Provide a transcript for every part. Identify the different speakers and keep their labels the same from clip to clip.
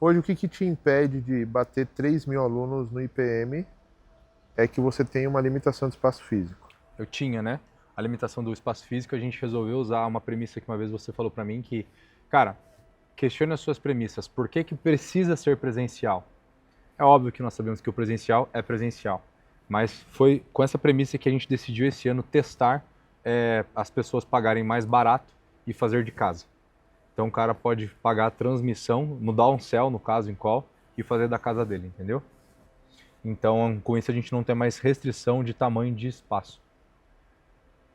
Speaker 1: Hoje, o que te impede de bater 3.000 alunos no IPM é que você tem uma limitação de espaço físico.
Speaker 2: Eu tinha, né? A limitação do espaço físico, a gente resolveu usar uma premissa que uma vez você falou para mim que, cara, questione as suas premissas. Por que que precisa ser presencial? É óbvio que nós sabemos que o presencial é presencial, mas foi com essa premissa que a gente decidiu esse ano testar as pessoas pagarem mais barato e fazer de casa. Então o cara pode pagar a transmissão, mudar um cell, no caso, em call, e fazer da casa dele, entendeu? Então com isso a gente não tem mais restrição de tamanho de espaço.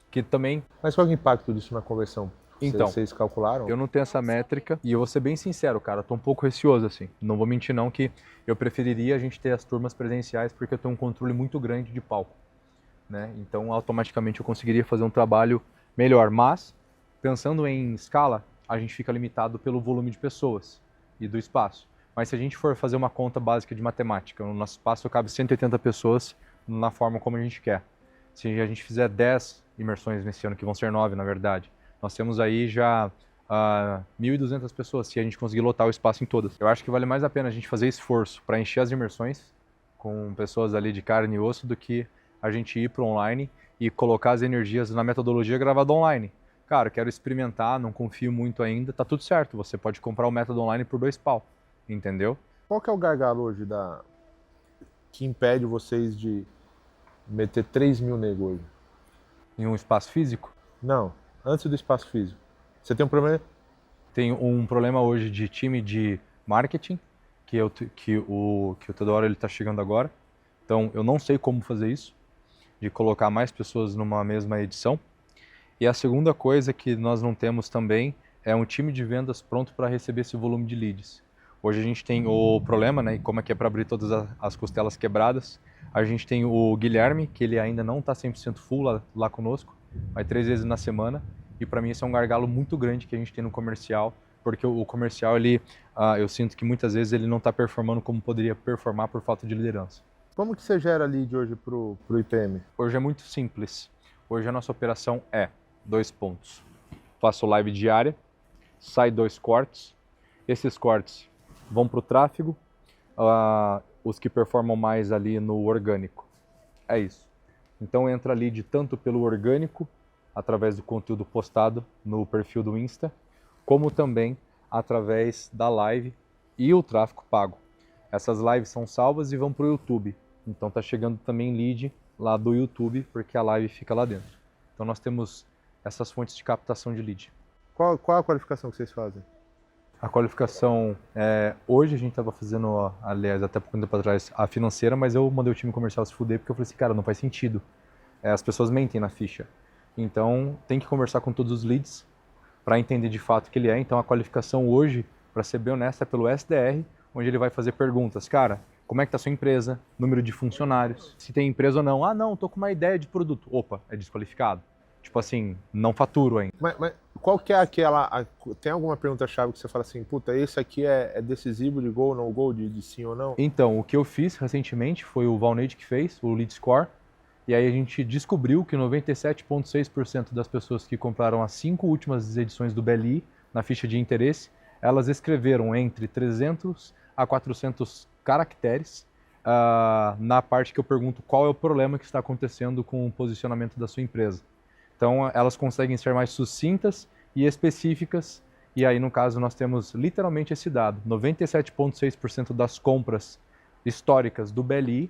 Speaker 2: Que também,
Speaker 1: Mas qual é o impacto disso na conversão?
Speaker 2: então,
Speaker 1: Vocês calcularam?
Speaker 2: eu não tenho essa métrica e eu vou ser bem sincero, cara, tô um pouco receoso assim. Não vou mentir não que eu preferiria a gente ter as turmas presenciais porque eu tenho um controle muito grande de palco, né? Então automaticamente eu conseguiria fazer um trabalho melhor, mas pensando em escala, a gente fica limitado pelo volume de pessoas e do espaço. Mas se a gente for fazer uma conta básica de matemática, no nosso espaço cabe 180 pessoas na forma como a gente quer. Se a gente fizer 10 imersões nesse ano, que vão ser 9 na verdade, nós temos aí já 1.200 pessoas, se a gente conseguir lotar o espaço em todas. Eu acho que vale mais a pena a gente fazer esforço para encher as imersões com pessoas ali de carne e osso do que a gente ir para online e colocar as energias na metodologia gravada online. Cara, quero experimentar, não confio muito ainda, tá tudo certo, você pode comprar o método online por 2 pau, entendeu?
Speaker 1: Qual que é o gargalo hoje que impede vocês de meter 3.000 nego hoje?
Speaker 2: Em um espaço físico,
Speaker 1: Não, antes do espaço físico. Você tem um problema?
Speaker 2: tem um problema hoje de time de marketing, que o Teodoro ele está chegando agora. Então eu não sei como fazer isso, de colocar mais pessoas numa mesma edição. E a segunda coisa que nós não temos também é um time de vendas pronto para receber esse volume de leads. Hoje a gente tem o problema, né, e como é que é para abrir todas as costelas quebradas, a gente tem o Guilherme, que ele ainda não está 100% full lá conosco, vai 3 vezes na semana, e para mim esse é um gargalo muito grande que a gente tem no comercial, porque o comercial, eu sinto que muitas vezes ele não está performando como poderia performar por falta de liderança.
Speaker 1: Como que você gera lead hoje pro IPM?
Speaker 2: Hoje é muito simples. Hoje a nossa operação é 2 pontos. Faço live diária, sai 2 cortes. Esses cortes vão para o tráfego, os que performam mais ali no orgânico. É isso. Então entra lead tanto pelo orgânico, através do conteúdo postado no perfil do Insta, como também através da live e o tráfego pago. Essas lives são salvas e vão para o YouTube. Então tá chegando também lead lá do YouTube, porque a live fica lá dentro. Então nós temos essas fontes de captação de lead.
Speaker 1: Qual a qualificação que vocês fazem?
Speaker 2: A qualificação, hoje a gente estava fazendo, aliás, até pouco tempo atrás, a financeira, mas eu mandei o time comercial se fuder porque eu falei assim, cara, não faz sentido. As pessoas mentem na ficha. Então tem que conversar com todos os leads para entender de fato o que ele é. Então a qualificação hoje, para ser bem honesta, é pelo SDR, onde ele vai fazer perguntas. Cara, como é que está a sua empresa? Número de funcionários? Se tem empresa ou não? Ah, não, tô com uma ideia de produto. Opa, é desqualificado. Tipo assim, não faturo ainda.
Speaker 1: Mas qual que é tem alguma pergunta-chave que você fala assim, puta, esse aqui é decisivo de gol ou não gol, de sim ou não?
Speaker 2: Então, o que eu fiz recentemente foi o Valneide que fez, o Lead Score, e aí a gente descobriu que 97,6% das pessoas que compraram as 5 últimas edições do BLI na ficha de interesse, elas escreveram entre 300 a 400 caracteres na parte que eu pergunto qual é o problema que está acontecendo com o posicionamento da sua empresa. Então, elas conseguem ser mais sucintas e específicas, e aí, no caso, nós temos literalmente esse dado. 97,6% das compras históricas do BLI,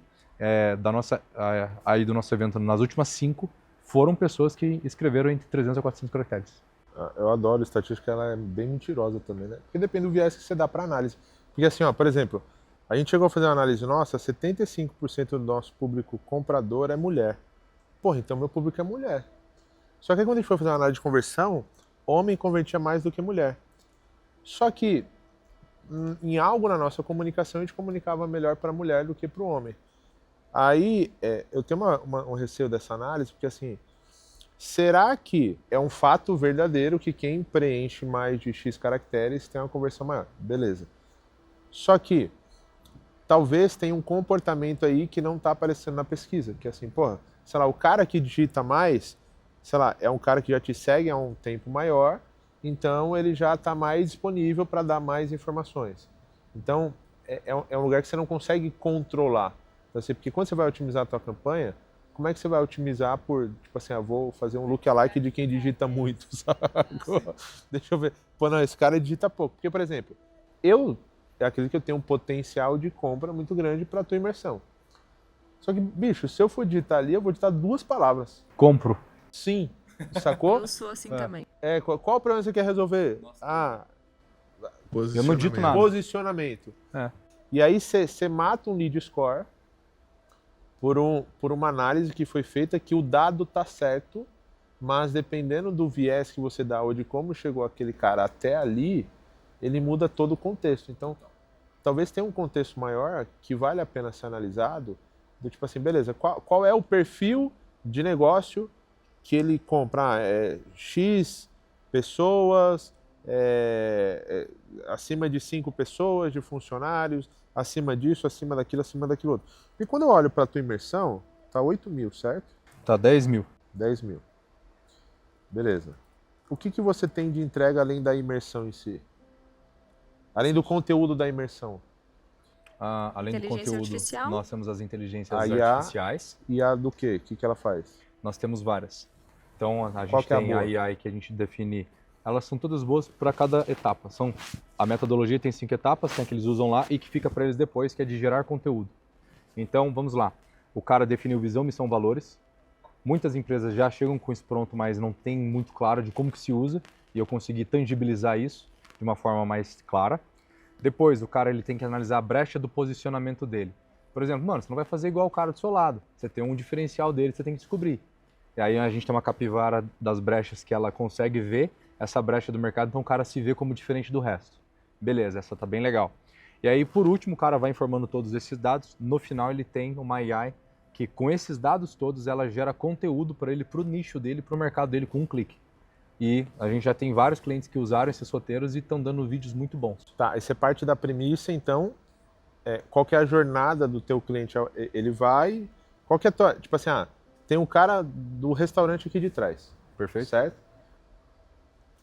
Speaker 2: do nosso evento nas últimas 5, foram pessoas que escreveram entre 300 a 400 caracteres.
Speaker 1: Eu adoro estatística, ela é bem mentirosa também, né? Porque depende do viés que você dá para análise. Porque assim, ó, por exemplo, a gente chegou a fazer uma análise nossa, 75% do nosso público comprador é mulher. Porra, então meu público é mulher. Só que aí, quando a gente foi fazer uma análise de conversão, homem convertia mais do que mulher. Só que em algo na nossa comunicação a gente comunicava melhor para a mulher do que para o homem. Aí eu tenho um receio dessa análise, porque assim, será que é um fato verdadeiro que quem preenche mais de X caracteres tem uma conversão maior? Beleza. Só que talvez tenha um comportamento aí que não está aparecendo na pesquisa, que assim, porra, sei lá, o cara que digita mais, sei lá, é um cara que já te segue há um tempo maior, então ele já está mais disponível para dar mais informações. Então, é um lugar que você não consegue controlar. Então, assim, porque quando você vai otimizar a tua campanha, como é que você vai otimizar por, tipo assim, vou fazer um lookalike de quem digita muito, sabe? Deixa eu ver. Pô, não, esse cara digita pouco. Porque, por exemplo, eu acredito que eu tenho um potencial de compra muito grande para a tua imersão. Só que, bicho, se eu for digitar ali, eu vou digitar 2 palavras.
Speaker 2: Compro.
Speaker 1: Sim, sacou?
Speaker 3: Eu sou assim também.
Speaker 1: Qual o problema que você quer resolver?
Speaker 2: Eu não dito nada.
Speaker 1: Posicionamento. E aí você mata um lead score por uma análise que foi feita que o dado tá certo, mas dependendo do viés que você dá ou de como chegou aquele cara até ali, ele muda todo o contexto. Então, talvez tenha um contexto maior que vale a pena ser analisado, do tipo assim, beleza, qual é o perfil de negócio que ele compra? X pessoas, acima de 5 pessoas, de funcionários, acima disso, acima daquilo outro. E quando eu olho para a tua imersão, tá 8 mil, certo?
Speaker 2: Tá 10 mil.
Speaker 1: 10 mil. Beleza. O que você tem de entrega além da imersão em si? Além do conteúdo da imersão?
Speaker 2: Além do
Speaker 3: Inteligência
Speaker 2: conteúdo,
Speaker 3: artificial?
Speaker 2: nós temos as inteligências
Speaker 1: A IA.
Speaker 2: artificiais.
Speaker 1: E a do quê? O que ela faz?
Speaker 2: Nós temos várias. Então, a
Speaker 1: Qual
Speaker 2: gente
Speaker 1: que é a
Speaker 2: tem
Speaker 1: boa?
Speaker 2: a AI que a gente define. Elas são todas boas para cada etapa. A metodologia tem 5 etapas, tem a que eles usam lá e que fica para eles depois, que é de gerar conteúdo. Então, vamos lá. O cara definiu visão, missão, valores. Muitas empresas já chegam com isso pronto, mas não tem muito claro de como que se usa. E eu consegui tangibilizar isso de uma forma mais clara. Depois, o cara ele tem que analisar a brecha do posicionamento dele. Por exemplo, mano, você não vai fazer igual o cara do seu lado. Você tem um diferencial dele, você tem que descobrir. E aí a gente tem uma capivara das brechas que ela consegue ver essa brecha do mercado, então o cara se vê como diferente do resto. Beleza, essa tá bem legal. E aí, por último, o cara vai informando todos esses dados. No final, ele tem uma AI que, com esses dados todos, ela gera conteúdo para ele, para o nicho dele, para o mercado dele, com um clique. E a gente já tem vários clientes que usaram esses roteiros e estão dando vídeos muito bons.
Speaker 1: Tá, e você parte da premissa, então, qual que é a jornada do teu cliente? Ele vai... Qual que é a tua... Tipo assim, tem um cara do restaurante aqui de trás.
Speaker 2: Perfeito?
Speaker 1: Certo?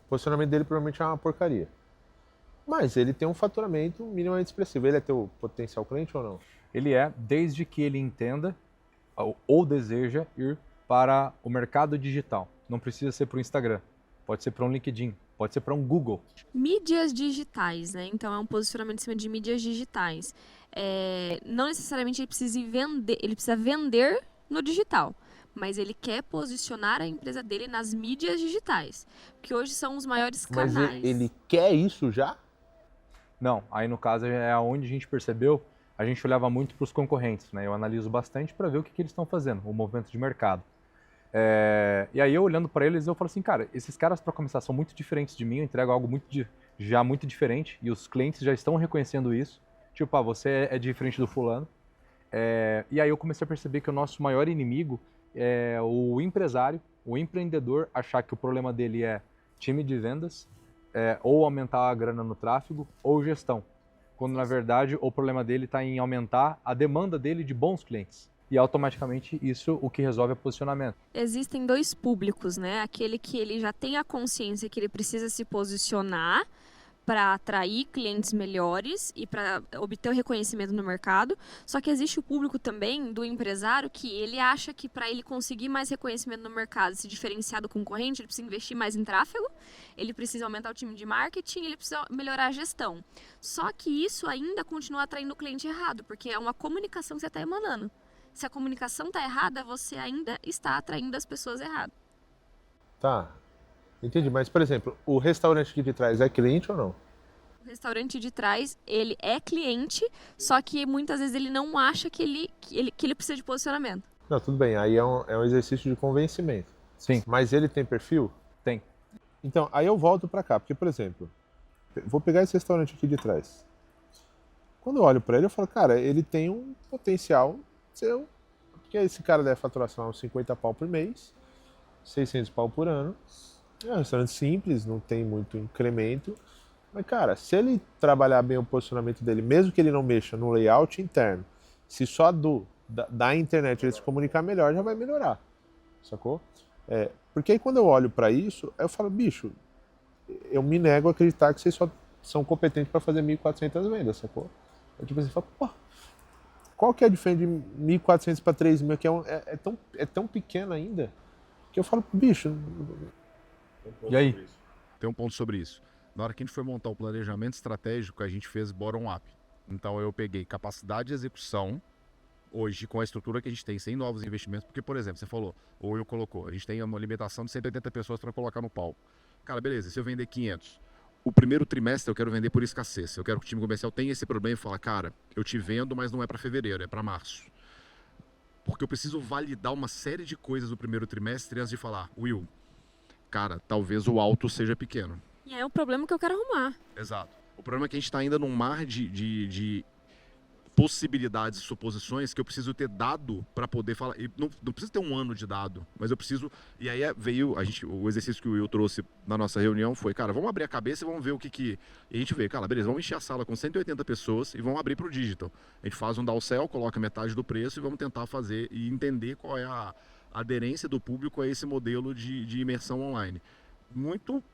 Speaker 1: O posicionamento dele provavelmente é uma porcaria. Mas ele tem um faturamento minimamente expressivo. Ele é teu potencial cliente ou não?
Speaker 2: Ele é, desde que ele entenda ou deseja ir para o mercado digital. Não precisa ser para o Instagram, pode ser para um LinkedIn, pode ser para um Google.
Speaker 3: Mídias digitais, né? Então é um posicionamento em cima de mídias digitais. Não necessariamente ele precisa vender no digital, mas ele quer posicionar a empresa dele nas mídias digitais, que hoje são os maiores canais.
Speaker 1: Mas ele quer isso já?
Speaker 2: Não, aí no caso é onde a gente percebeu, a gente olhava muito para os concorrentes, né? Eu analiso bastante para ver o que eles estão fazendo, o movimento de mercado. E aí eu olhando para eles, eu falo assim, cara, esses caras para começar são muito diferentes de mim, eu entrego algo já muito diferente e os clientes já estão reconhecendo isso. Tipo, você é diferente do fulano. E aí eu comecei a perceber que o nosso maior inimigo é o empresário, o empreendedor, achar que o problema dele é time de vendas, ou aumentar a grana no tráfego, ou gestão. Quando na verdade o problema dele está em aumentar a demanda dele de bons clientes. E automaticamente isso o que resolve é posicionamento.
Speaker 3: Existem 2 públicos, né? Aquele que ele já tem a consciência que ele precisa se posicionar para atrair clientes melhores e para obter o reconhecimento no mercado. Só que existe o público também do empresário que ele acha que para ele conseguir mais reconhecimento no mercado, se diferenciar do concorrente, ele precisa investir mais em tráfego, ele precisa aumentar o time de marketing, ele precisa melhorar a gestão. Só que isso ainda continua atraindo o cliente errado, porque é uma comunicação que você está emanando. Se a comunicação está errada, você ainda está atraindo as pessoas erradas.
Speaker 1: Tá, entendi. Mas, por exemplo, o restaurante aqui de trás é cliente ou não?
Speaker 3: O restaurante de trás, ele é cliente, só que muitas vezes ele não acha que ele precisa de posicionamento.
Speaker 1: Não, tudo bem. Aí é um exercício de convencimento.
Speaker 2: Sim.
Speaker 1: Mas ele tem perfil?
Speaker 2: Tem.
Speaker 1: Então, aí eu volto para cá. Porque, por exemplo, vou pegar esse restaurante aqui de trás. Quando eu olho para ele, eu falo, cara, ele tem um potencial seu. Porque esse cara deve faturar uns 50 pau por mês, 600 pau por ano. É um restaurante simples, não tem muito incremento. Mas, cara, se ele trabalhar bem o posicionamento dele, mesmo que ele não mexa no layout interno, se só da internet ele se comunicar melhor, já vai melhorar. Sacou? Porque aí quando eu olho para isso, eu falo, bicho, eu me nego a acreditar que vocês são competentes para fazer 1.400 vendas, sacou? Eu, tipo assim, falo, pô, qual que é a diferença de 1.400 para 3.000, que é tão pequeno ainda, que eu falo, bicho...
Speaker 2: E aí?
Speaker 4: Tem um ponto sobre isso. Na hora que a gente foi montar o planejamento estratégico, a gente fez bottom-up. Então eu peguei capacidade de execução, hoje com a estrutura que a gente tem, sem novos investimentos, porque, por exemplo, você falou, ou eu colocou, a gente tem uma limitação de 180 pessoas para colocar no palco. Cara, beleza, se eu vender 500, o primeiro trimestre eu quero vender por escassez. Eu quero que o time comercial tenha esse problema e fala, cara, eu te vendo, mas não é para fevereiro, é para março. Porque eu preciso validar uma série de coisas no primeiro trimestre antes de falar, Will, cara, talvez o alto seja pequeno.
Speaker 3: E é o problema que eu quero arrumar.
Speaker 4: Exato. O problema é que a gente está ainda num mar de possibilidades e suposições que eu preciso ter dado para poder falar. E não preciso ter um ano de dado, mas eu preciso. E aí veio o exercício que o Will trouxe na nossa reunião foi, cara, vamos abrir a cabeça e vamos ver o que. E a gente vê, cara, beleza, vamos encher a sala com 180 pessoas e vamos abrir para o digital. A gente faz um downsell, coloca metade do preço e vamos tentar fazer e entender qual é a aderência do público a esse modelo de imersão online. Muito.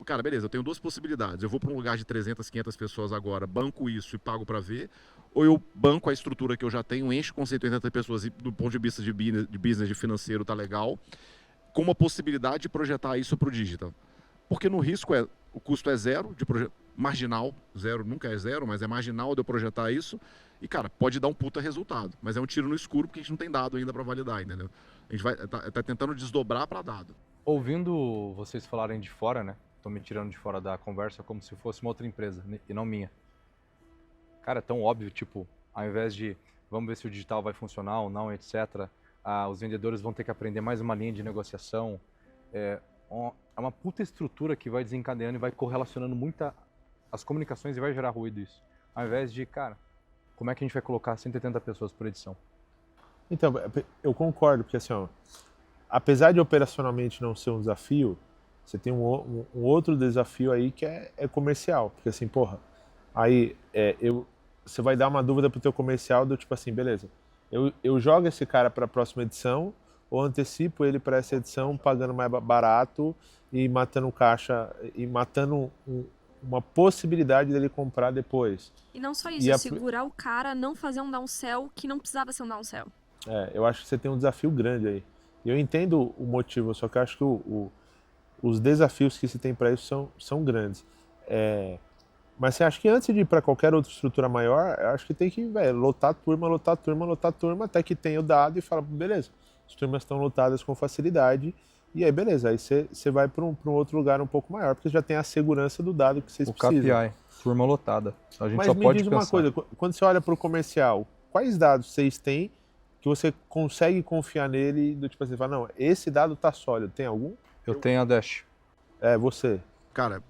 Speaker 4: Cara, beleza, eu tenho duas possibilidades. Eu vou para um lugar de 300, 500 pessoas agora, banco isso e pago para ver, ou eu banco a estrutura que eu já tenho, encho com 180 pessoas e do ponto de vista de business, de financeiro, tá legal, com uma possibilidade de projetar isso para o digital. Porque no risco o custo é zero, marginal, zero nunca é zero, mas é marginal de eu projetar isso, e cara, pode dar um puta resultado, mas é um tiro no escuro porque a gente não tem dado ainda para validar, entendeu? A gente tá tentando desdobrar para dado.
Speaker 2: Ouvindo vocês falarem de fora, né? Tô me tirando de fora da conversa como se fosse uma outra empresa e não minha. Cara, é tão óbvio, tipo, ao invés de vamos ver se o digital vai funcionar ou não, etc. Os vendedores vão ter que aprender mais uma linha de negociação. É uma puta estrutura que vai desencadeando e vai correlacionando muito as comunicações e vai gerar ruído isso. Ao invés de, cara, como é que a gente vai colocar 180 pessoas por edição?
Speaker 1: Então, eu concordo, porque assim, ó, apesar de operacionalmente não ser um desafio, você tem um outro desafio aí que é comercial, porque assim, porra, aí você vai dar uma dúvida pro teu comercial do tipo assim, beleza, eu jogo esse cara para a próxima edição ou antecipo ele para essa edição pagando mais barato e matando caixa e matando uma possibilidade dele comprar depois.
Speaker 3: E não só isso, segurar o cara a não fazer um downsell que não precisava ser um downsell.
Speaker 1: Eu acho que você tem um desafio grande aí. E eu entendo o motivo, só que eu acho que os desafios que se tem para isso são grandes. Mas você acha que antes de ir para qualquer outra estrutura maior, eu acho que tem que lotar turma, até que tenha o dado e fala, beleza, as turmas estão lotadas com facilidade, e aí beleza, aí você vai para um outro lugar um pouco maior, porque já tem a segurança do dado que vocês precisam.
Speaker 2: KPI, turma lotada. A gente
Speaker 1: Mas
Speaker 2: só
Speaker 1: me
Speaker 2: pode
Speaker 1: diz
Speaker 2: pensar.
Speaker 1: uma coisa, quando você olha para o comercial, quais dados vocês têm que você consegue confiar nele, do tipo assim, fala, não, esse dado tá sólido, tem algum?
Speaker 2: Eu tenho a Dash.
Speaker 1: Você.
Speaker 4: Cara,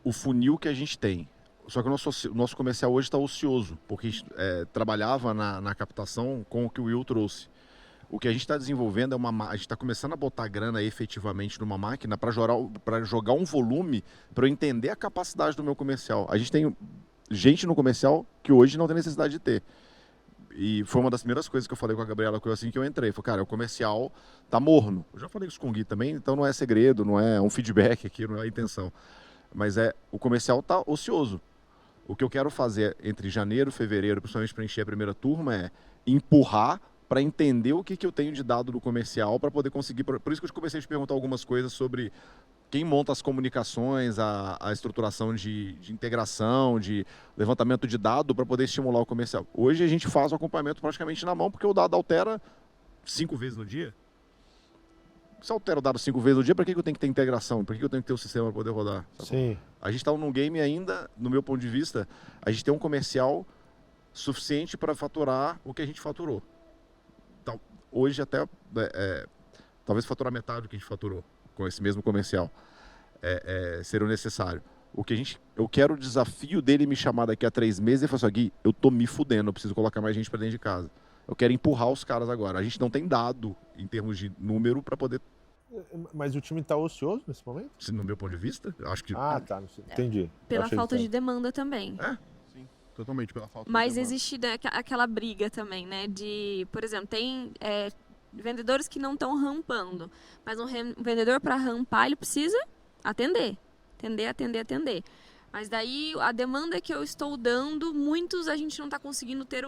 Speaker 4: o funil que a gente tem. Só que o nosso comercial hoje está ocioso, porque a gente trabalhava na captação com o que o Will trouxe. O que a gente está desenvolvendo a gente está começando a botar grana efetivamente numa máquina para jogar um volume para eu entender a capacidade do meu comercial. A gente tem gente no comercial que hoje não tem necessidade de ter. E foi uma das primeiras coisas que eu falei com a Gabriela assim que eu entrei. Falei, cara, o comercial tá morno. Eu já falei isso com o Gui também, então não é segredo, não é um feedback aqui, não é a intenção. Mas o comercial tá ocioso. O que eu quero fazer entre janeiro e fevereiro, principalmente para encher a primeira turma, é empurrar para entender o que eu tenho de dado do comercial para poder conseguir. Por isso que eu comecei a te perguntar algumas coisas sobre quem monta as comunicações, a estruturação de integração, de levantamento de dado para poder estimular o comercial. Hoje a gente faz o acompanhamento praticamente na mão, porque o dado altera 5 vezes no dia. Se altera o dado 5 vezes no dia, para que eu tenho que ter integração? Para que eu tenho que ter o sistema para poder rodar?
Speaker 1: Sim.
Speaker 4: A gente está num game ainda, no meu ponto de vista, a gente tem um comercial suficiente para faturar o que a gente faturou. Então, hoje até, talvez faturar metade do que a gente faturou com esse mesmo comercial. Seria o necessário. Eu quero o desafio dele me chamar daqui a 3 meses e falar assim, Gui, eu tô me fudendo, eu preciso colocar mais gente para dentro de casa. Eu quero empurrar os caras agora. A gente não tem dado em termos de número para poder...
Speaker 1: Mas o time tá ocioso nesse momento?
Speaker 4: No meu ponto de vista, acho que...
Speaker 1: Ah, tá. Entendi.
Speaker 3: Pela falta de demanda também.
Speaker 4: Sim, totalmente pela falta
Speaker 3: Mas
Speaker 4: de demanda.
Speaker 3: existe aquela briga também, né? De, por exemplo, tem vendedores que não estão rampando. Mas um vendedor para rampar, ele precisa atender. Atender. Mas daí a demanda que eu estou dando, muitos a gente não está conseguindo ter,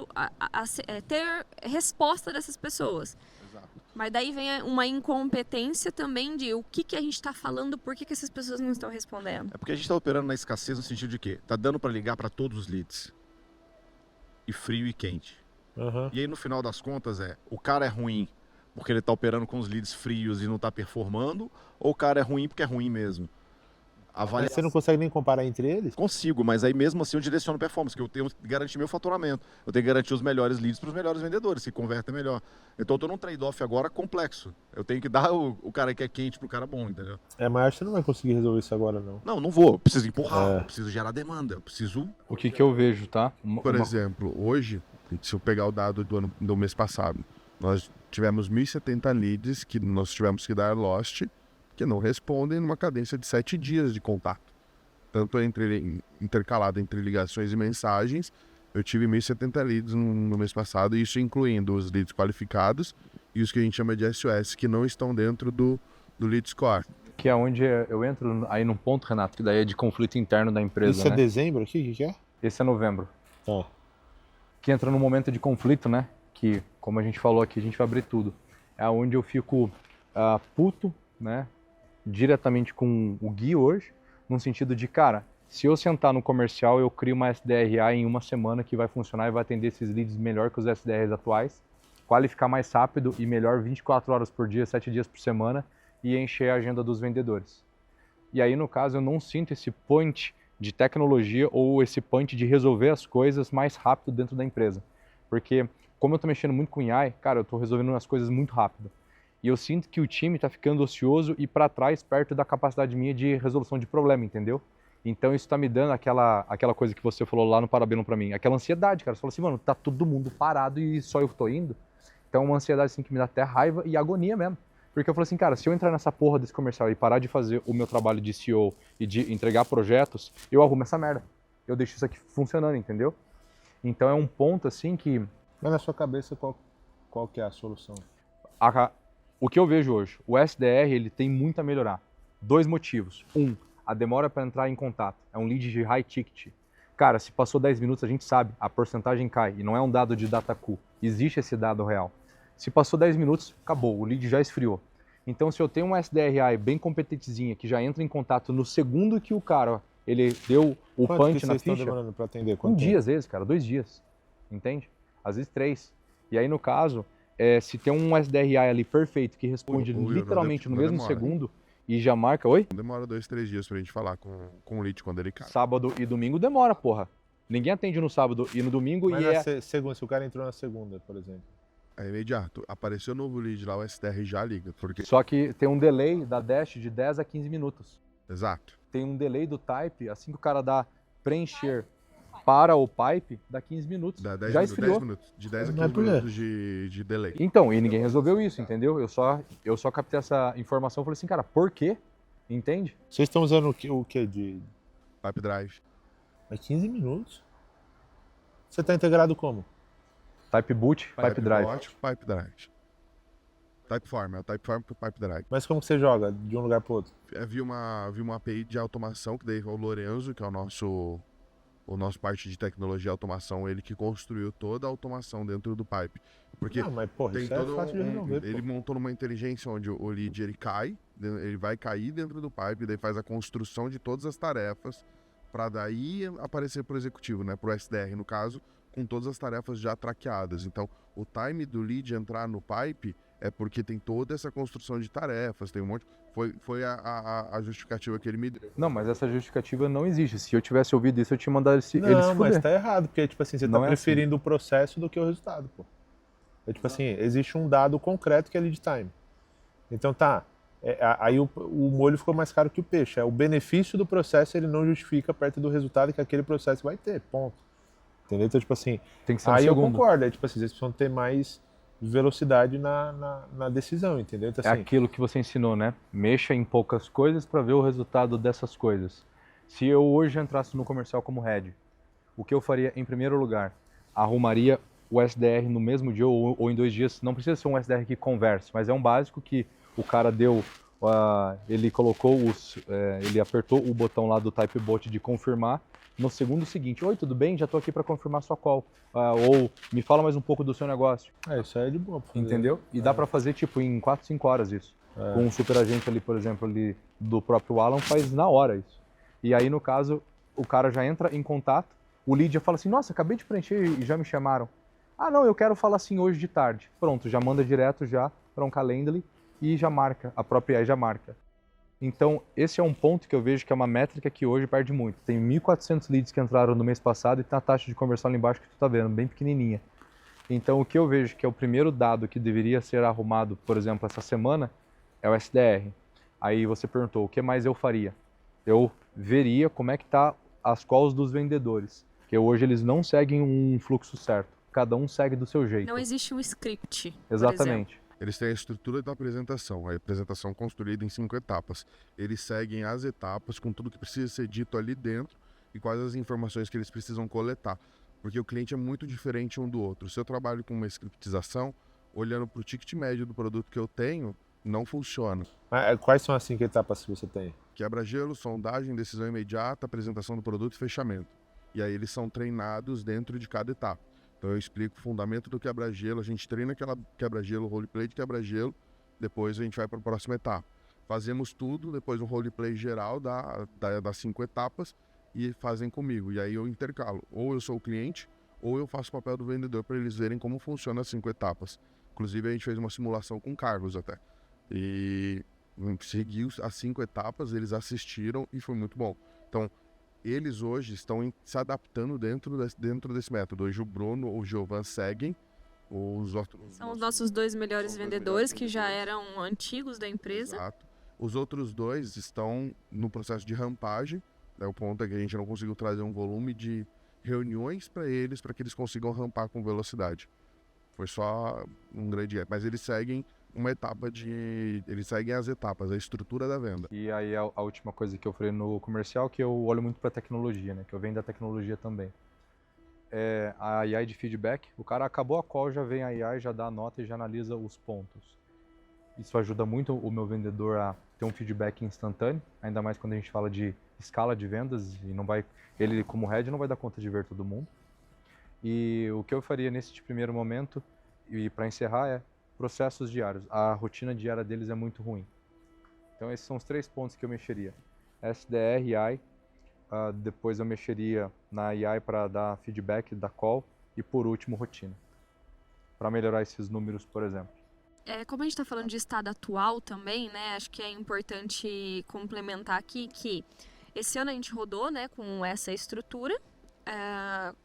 Speaker 3: ter resposta dessas pessoas.
Speaker 4: Exato.
Speaker 3: Mas daí vem uma incompetência também de o que a gente está falando, por que essas pessoas não estão respondendo.
Speaker 4: É porque a gente está operando na escassez no sentido de que tá dando para ligar para todos os leads. E frio e quente.
Speaker 1: Uhum.
Speaker 4: E aí no final das contas o cara é ruim porque ele tá operando com os leads frios e não tá performando, ou o cara é ruim porque é ruim mesmo?
Speaker 1: Mas você não consegue nem comparar entre eles?
Speaker 4: Consigo, mas aí mesmo assim eu direciono performance, que eu tenho que garantir meu faturamento. Eu tenho que garantir os melhores leads para os melhores vendedores, que convertem melhor. Então eu tô num trade-off agora complexo. Eu tenho que dar o cara que é quente pro cara bom, entendeu?
Speaker 1: Mas acho que você não vai conseguir resolver isso agora, não.
Speaker 4: Não vou. Eu preciso empurrar, eu preciso gerar demanda, eu preciso...
Speaker 2: O que eu vejo, tá?
Speaker 5: Por exemplo, hoje, se eu pegar o dado do mês passado, nós tivemos 1.070 leads que nós tivemos que dar lost, que não respondem numa cadência de 7 dias de contato. Tanto intercalado entre ligações e mensagens, eu tive 1.070 leads no mês passado, isso incluindo os leads qualificados e os que a gente chama de SOS, que não estão dentro do lead score.
Speaker 2: Que é onde eu entro aí num ponto, Renato, que daí é de conflito interno da empresa,
Speaker 1: Isso
Speaker 2: né?
Speaker 1: é dezembro aqui? O que é?
Speaker 2: Esse é novembro.
Speaker 1: Tá.
Speaker 2: Que entra num momento de conflito, né? Que, como a gente falou aqui, a gente vai abrir tudo. É onde eu fico puto, né? Diretamente com o Gui hoje, no sentido de, cara, se eu sentar no comercial, eu crio uma SDRA em uma semana que vai funcionar e vai atender esses leads melhor que os SDRs atuais, qualificar mais rápido e melhor 24 horas por dia, 7 dias por semana e encher a agenda dos vendedores. E aí, no caso, eu não sinto esse punch de tecnologia ou esse punch de resolver as coisas mais rápido dentro da empresa. Porque, como eu estou mexendo muito com AI, cara, eu estou resolvendo as coisas muito rápido. E eu sinto que o time está ficando ocioso e para trás, perto da capacidade minha de resolução de problema, entendeu? Então isso está me dando aquela coisa que você falou lá no Parabeno para mim, aquela ansiedade, cara. Você fala assim, mano, tá todo mundo parado e só eu tô indo. Então é uma ansiedade assim que me dá até raiva e agonia mesmo. Porque eu falo assim, cara, se eu entrar nessa porra desse comercial e parar de fazer o meu trabalho de CEO e de entregar projetos, eu arrumo essa merda. Eu deixo isso aqui funcionando, entendeu? Então é um ponto assim que...
Speaker 1: Mas na sua cabeça, qual que é a solução?
Speaker 2: O que eu vejo hoje, o SDR ele tem muito a melhorar. 2 motivos. A demora para entrar em contato. É um lead de high ticket. Cara, se passou 10 minutos, a gente sabe, a porcentagem cai. E não é um dado de DataQ. Existe esse dado real. Se passou 10 minutos, acabou, o lead já esfriou. Então, se eu tenho uma SDRI bem competentezinha, que já entra em contato no segundo que o cara, ele deu o
Speaker 1: Quanto
Speaker 2: punch
Speaker 1: que
Speaker 2: na
Speaker 1: vocês estão
Speaker 2: ficha...
Speaker 1: demorando para atender?
Speaker 2: Um
Speaker 1: Quanto
Speaker 2: dia,
Speaker 1: tempo?
Speaker 2: às vezes, cara, 2 dias. Entende? Às vezes 3. E aí, no caso, se tem um SDRI ali perfeito, que responde literalmente no mesmo segundo e já marca... Oi?
Speaker 5: Demora 2, 3 dias pra gente falar com o lead quando ele cai.
Speaker 2: Sábado e domingo demora, porra. Ninguém atende no sábado e no domingo
Speaker 1: Mas
Speaker 2: e
Speaker 1: na segunda, se o cara entrou na segunda, por exemplo.
Speaker 5: É imediato. Apareceu novo lead lá, o SDR já liga. Porque...
Speaker 2: Só que tem um delay da Dash de 10 a 15 minutos.
Speaker 5: Exato.
Speaker 2: Tem um delay do Type, assim que o cara dá preencher para o pipe, dá 15 minutos.
Speaker 5: Dá 10
Speaker 2: já
Speaker 5: minutos,
Speaker 2: esfriou.
Speaker 5: 10 minutos. De 10 a
Speaker 1: Mas
Speaker 5: 15
Speaker 1: por quê?
Speaker 5: minutos de delay.
Speaker 2: Então, e ninguém resolveu isso, entendeu? Eu só captei essa informação e falei assim, cara, por quê? Entende?
Speaker 1: Vocês estão usando o que de...
Speaker 5: Pipe Drive.
Speaker 1: É 15 minutos? Você está integrado como?
Speaker 2: Type boot, pipe drive.
Speaker 5: Bot, Pipe Drive. Typeform, é o Typeform pro Pipe Drive.
Speaker 1: Mas como que você joga de um lugar para outro?
Speaker 5: Vi uma API de automação, que daí é o Lorenzo, que é o nosso parte de tecnologia e automação, ele que construiu toda a automação dentro do Pipe. Porque
Speaker 1: Não, mas porra,
Speaker 5: tem
Speaker 1: isso é
Speaker 5: todo
Speaker 1: fácil de resolver.
Speaker 5: ele montou numa inteligência onde o lead ele cai, ele vai cair dentro do Pipe, daí faz a construção de todas as tarefas para daí aparecer pro executivo, né, pro SDR no caso, com todas as tarefas já traqueadas. Então, o time do lead entrar no Pipe é porque tem toda essa construção de tarefas, tem um monte. Foi a justificativa que ele me deu.
Speaker 2: Não, mas essa justificativa não existe. Se eu tivesse ouvido isso, eu tinha mandado ele se
Speaker 1: Não, mas
Speaker 2: fuder.
Speaker 1: tá errado, porque tipo assim, você
Speaker 2: Não
Speaker 1: tá
Speaker 2: é
Speaker 1: preferindo o processo do que o resultado, pô. É tipo assim, existe um dado concreto que é lead time. Então tá, aí o molho ficou mais caro que o peixe. O benefício do processo ele não justifica perto do resultado que aquele processo vai ter, ponto. Entendeu? Então tipo assim,
Speaker 2: Tem que ser um
Speaker 1: aí eu
Speaker 2: segundo.
Speaker 1: concordo, é tipo assim, vocês precisam ter mais velocidade na decisão, entendeu? Então,
Speaker 2: É
Speaker 1: assim,
Speaker 2: aquilo que você ensinou, né? Mexa em poucas coisas para ver o resultado dessas coisas. Se eu hoje entrasse no comercial como head, o que eu faria em primeiro lugar? Arrumaria o SDR no mesmo dia ou em 2 dias. Não precisa ser um SDR que converse, mas é um básico que o cara deu ele ele apertou o botão lá do Typebot de confirmar. No segundo seguinte, oi, tudo bem? Já estou aqui para confirmar sua call. Ou me fala mais um pouco do seu negócio.
Speaker 1: Isso aí é de boa. Pra fazer.
Speaker 2: Entendeu? E dá para fazer tipo em 4, 5 horas isso. Com um super agente ali, por exemplo, ali do próprio Alan, faz na hora isso. E aí, no caso, o cara já entra em contato, o lead já fala assim, nossa, acabei de preencher e já me chamaram. Ah, não, eu quero falar assim hoje de tarde. Pronto, já manda direto já para um Calendly e já marca, a própria AI já marca. Então, esse é um ponto que eu vejo que é uma métrica que hoje perde muito. Tem 1.400 leads que entraram no mês passado e tem a taxa de conversão ali embaixo que tu tá vendo, bem pequenininha. Então, o que eu vejo que é o primeiro dado que deveria ser arrumado, por exemplo, essa semana, é o SDR. Aí você perguntou, o que mais eu faria? Eu veria como é que tá as calls dos vendedores, porque hoje eles não seguem um fluxo certo. Cada um segue do seu jeito.
Speaker 3: Não existe um script.
Speaker 2: Exatamente.
Speaker 5: Eles têm a estrutura da apresentação, a apresentação construída em 5 etapas. Eles seguem as etapas com tudo que precisa ser dito ali dentro e quais as informações que eles precisam coletar. Porque o cliente é muito diferente um do outro. Se eu trabalho com uma scriptização, olhando para o ticket médio do produto que eu tenho, não funciona.
Speaker 1: Mas quais são as 5 etapas que você tem?
Speaker 5: Quebra-gelo, sondagem, decisão imediata, apresentação do produto e fechamento. E aí eles são treinados dentro de cada etapa. Então eu explico o fundamento do quebra-gelo, a gente treina aquela quebra-gelo, roleplay de quebra-gelo, depois a gente vai para a próxima etapa. Fazemos tudo, depois um roleplay geral das 5 etapas e fazem comigo. E aí eu intercalo. Ou eu sou o cliente, ou eu faço o papel do vendedor para eles verem como funcionam as 5 etapas. Inclusive a gente fez uma simulação com Carlos até. E seguiu as 5 etapas, eles assistiram e foi muito bom. Então, eles hoje estão se adaptando dentro desse método. Hoje o Bruno ou o Giovan seguem os outros.
Speaker 3: São os nossos 2 melhores vendedores que já eram antigos da empresa.
Speaker 5: Exato. Os outros 2 estão no processo de rampagem. O ponto é que a gente não conseguiu trazer um volume de reuniões para que eles consigam rampar com velocidade. Foi só um grande gap. Mas eles seguem uma etapa eles seguem as etapas, a estrutura da venda.
Speaker 2: E aí a última coisa que eu falei no comercial, que eu olho muito para tecnologia, né? Que eu venho da tecnologia também. É a AI de feedback. O cara acabou a call, já vem a AI, já dá a nota e já analisa os pontos. Isso ajuda muito o meu vendedor a ter um feedback instantâneo, ainda mais quando a gente fala de escala de vendas e ele como head não vai dar conta de ver todo mundo. E o que eu faria nesse primeiro momento, e para encerrar, é processos diários. A rotina diária deles é muito ruim. Então esses são os 3 pontos que eu mexeria. SDR e AI. Depois eu mexeria na AI para dar feedback da call. E por último, rotina. Para melhorar esses números, por exemplo.
Speaker 3: Como a gente está falando de estado atual também, né? Acho que é importante complementar aqui que esse ano a gente rodou, né, com essa estrutura.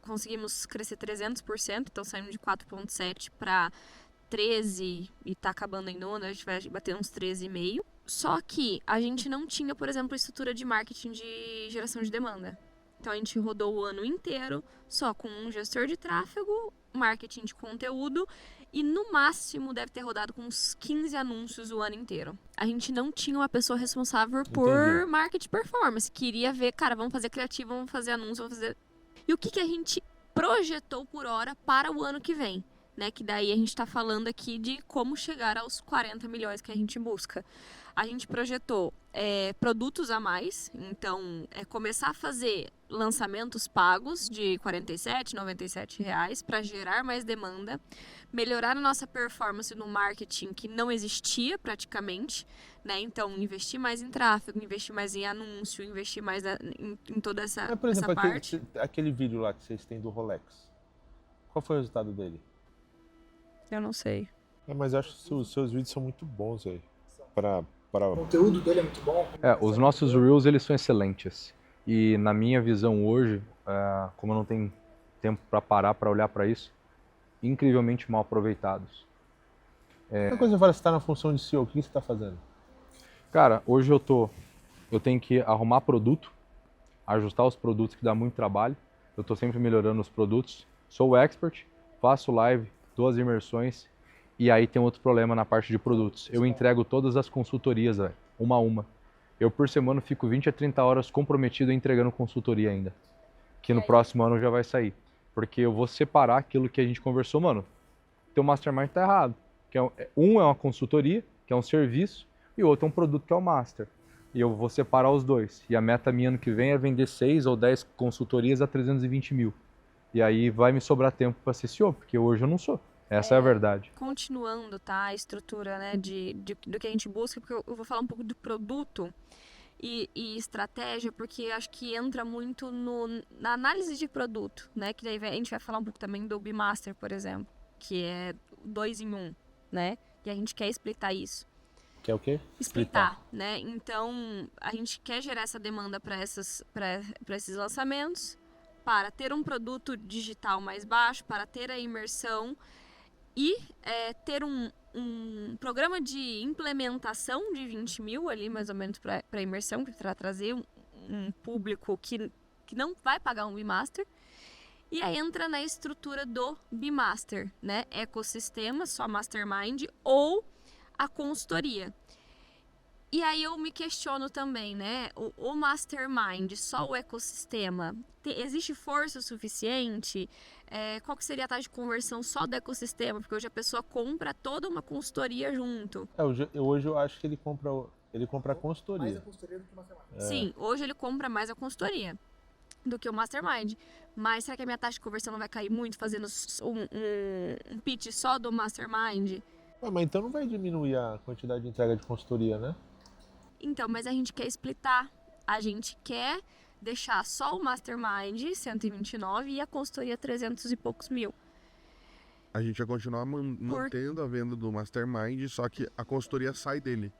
Speaker 3: Conseguimos crescer 300%, então saímos de 4,7 para 13 e está acabando em ano, a gente vai bater uns 13,5. Só que a gente não tinha, por exemplo, estrutura de marketing de geração de demanda. Então a gente rodou o ano inteiro só com um gestor de tráfego, marketing de conteúdo e no máximo deve ter rodado com uns 15 anúncios o ano inteiro. A gente não tinha uma pessoa responsável por marketing performance. Queria ver, cara, vamos fazer criativo, vamos fazer anúncio, vamos fazer... E o que a gente projetou por hora para o ano que vem? Né, que daí a gente está falando aqui de como chegar aos 40 milhões que a gente busca. A gente projetou produtos a mais, então começar a fazer lançamentos pagos de R$ 47, R$ 97 para gerar mais demanda, melhorar a nossa performance no marketing que não existia praticamente, né? Então investir mais em tráfego, investir mais em anúncio, investir mais em toda essa,
Speaker 1: por exemplo,
Speaker 3: essa parte.
Speaker 1: aquele vídeo lá que vocês têm do Rolex, qual foi o resultado dele?
Speaker 3: Eu não sei.
Speaker 1: Mas eu acho que os seus vídeos são muito bons aí.
Speaker 6: O conteúdo dele é muito bom.
Speaker 2: Os nossos Reels, eles são excelentes. E na minha visão hoje, como eu não tenho tempo para parar para olhar para isso, incrivelmente mal aproveitados.
Speaker 1: Uma coisa que você está na função de CEO, o que você está fazendo?
Speaker 2: Cara, hoje eu tenho que arrumar produto, ajustar os produtos que dá muito trabalho. Eu estou sempre melhorando os produtos. Sou o expert, faço live, 2 imersões, e aí tem outro problema na parte de produtos. Eu entrego todas as consultorias, uma a uma. Eu, por semana, fico 20 a 30 horas comprometido entregando consultoria ainda. Que no próximo ano já vai sair. Porque eu vou separar aquilo que a gente conversou, mano. Teu mastermind tá errado. É uma consultoria, que é um serviço. e o outro é um produto que é o Master. E eu vou separar os dois. E a meta minha ano que vem é vender 6 ou 10 consultorias a 320 mil. E aí vai me sobrar tempo para ser CEO, porque hoje eu não sou. Essa é a verdade.
Speaker 3: Continuando, tá, a estrutura, né, do que a gente busca, porque eu vou falar um pouco do produto e estratégia, porque acho que entra muito na análise de produto, né, que daí a gente vai falar um pouco também do Bmaster, por exemplo, que é 2 em 1, né, e a gente quer explitar isso.
Speaker 1: Que é o quê?
Speaker 3: Explitar, né, então a gente quer gerar essa demanda para esses lançamentos, para ter um produto digital mais baixo, para ter a imersão e ter um programa de implementação de 20 mil ali, mais ou menos, para imersão, para trazer um público que não vai pagar um Bmaster. E aí entra na estrutura do Bmaster, né? Ecossistema, só Mastermind ou a consultoria. E aí eu me questiono também, né? O Mastermind, só o ecossistema, existe força suficiente? Qual que seria a taxa de conversão só do ecossistema? Porque hoje a pessoa compra toda uma consultoria junto.
Speaker 1: Hoje eu acho que ele compra a consultoria.
Speaker 6: Mais a consultoria do que o Mastermind.
Speaker 3: Sim, hoje ele compra mais a consultoria do que o Mastermind. Mas será que a minha taxa de conversão não vai cair muito fazendo um pitch só do Mastermind?
Speaker 1: Mas então não vai diminuir a quantidade de entrega de consultoria, né?
Speaker 3: Então, mas a gente quer splitar. A gente quer deixar só o Mastermind 129 e a consultoria 300 e poucos mil.
Speaker 5: A gente vai continuar mantendo a venda do Mastermind, só que a consultoria sai dele.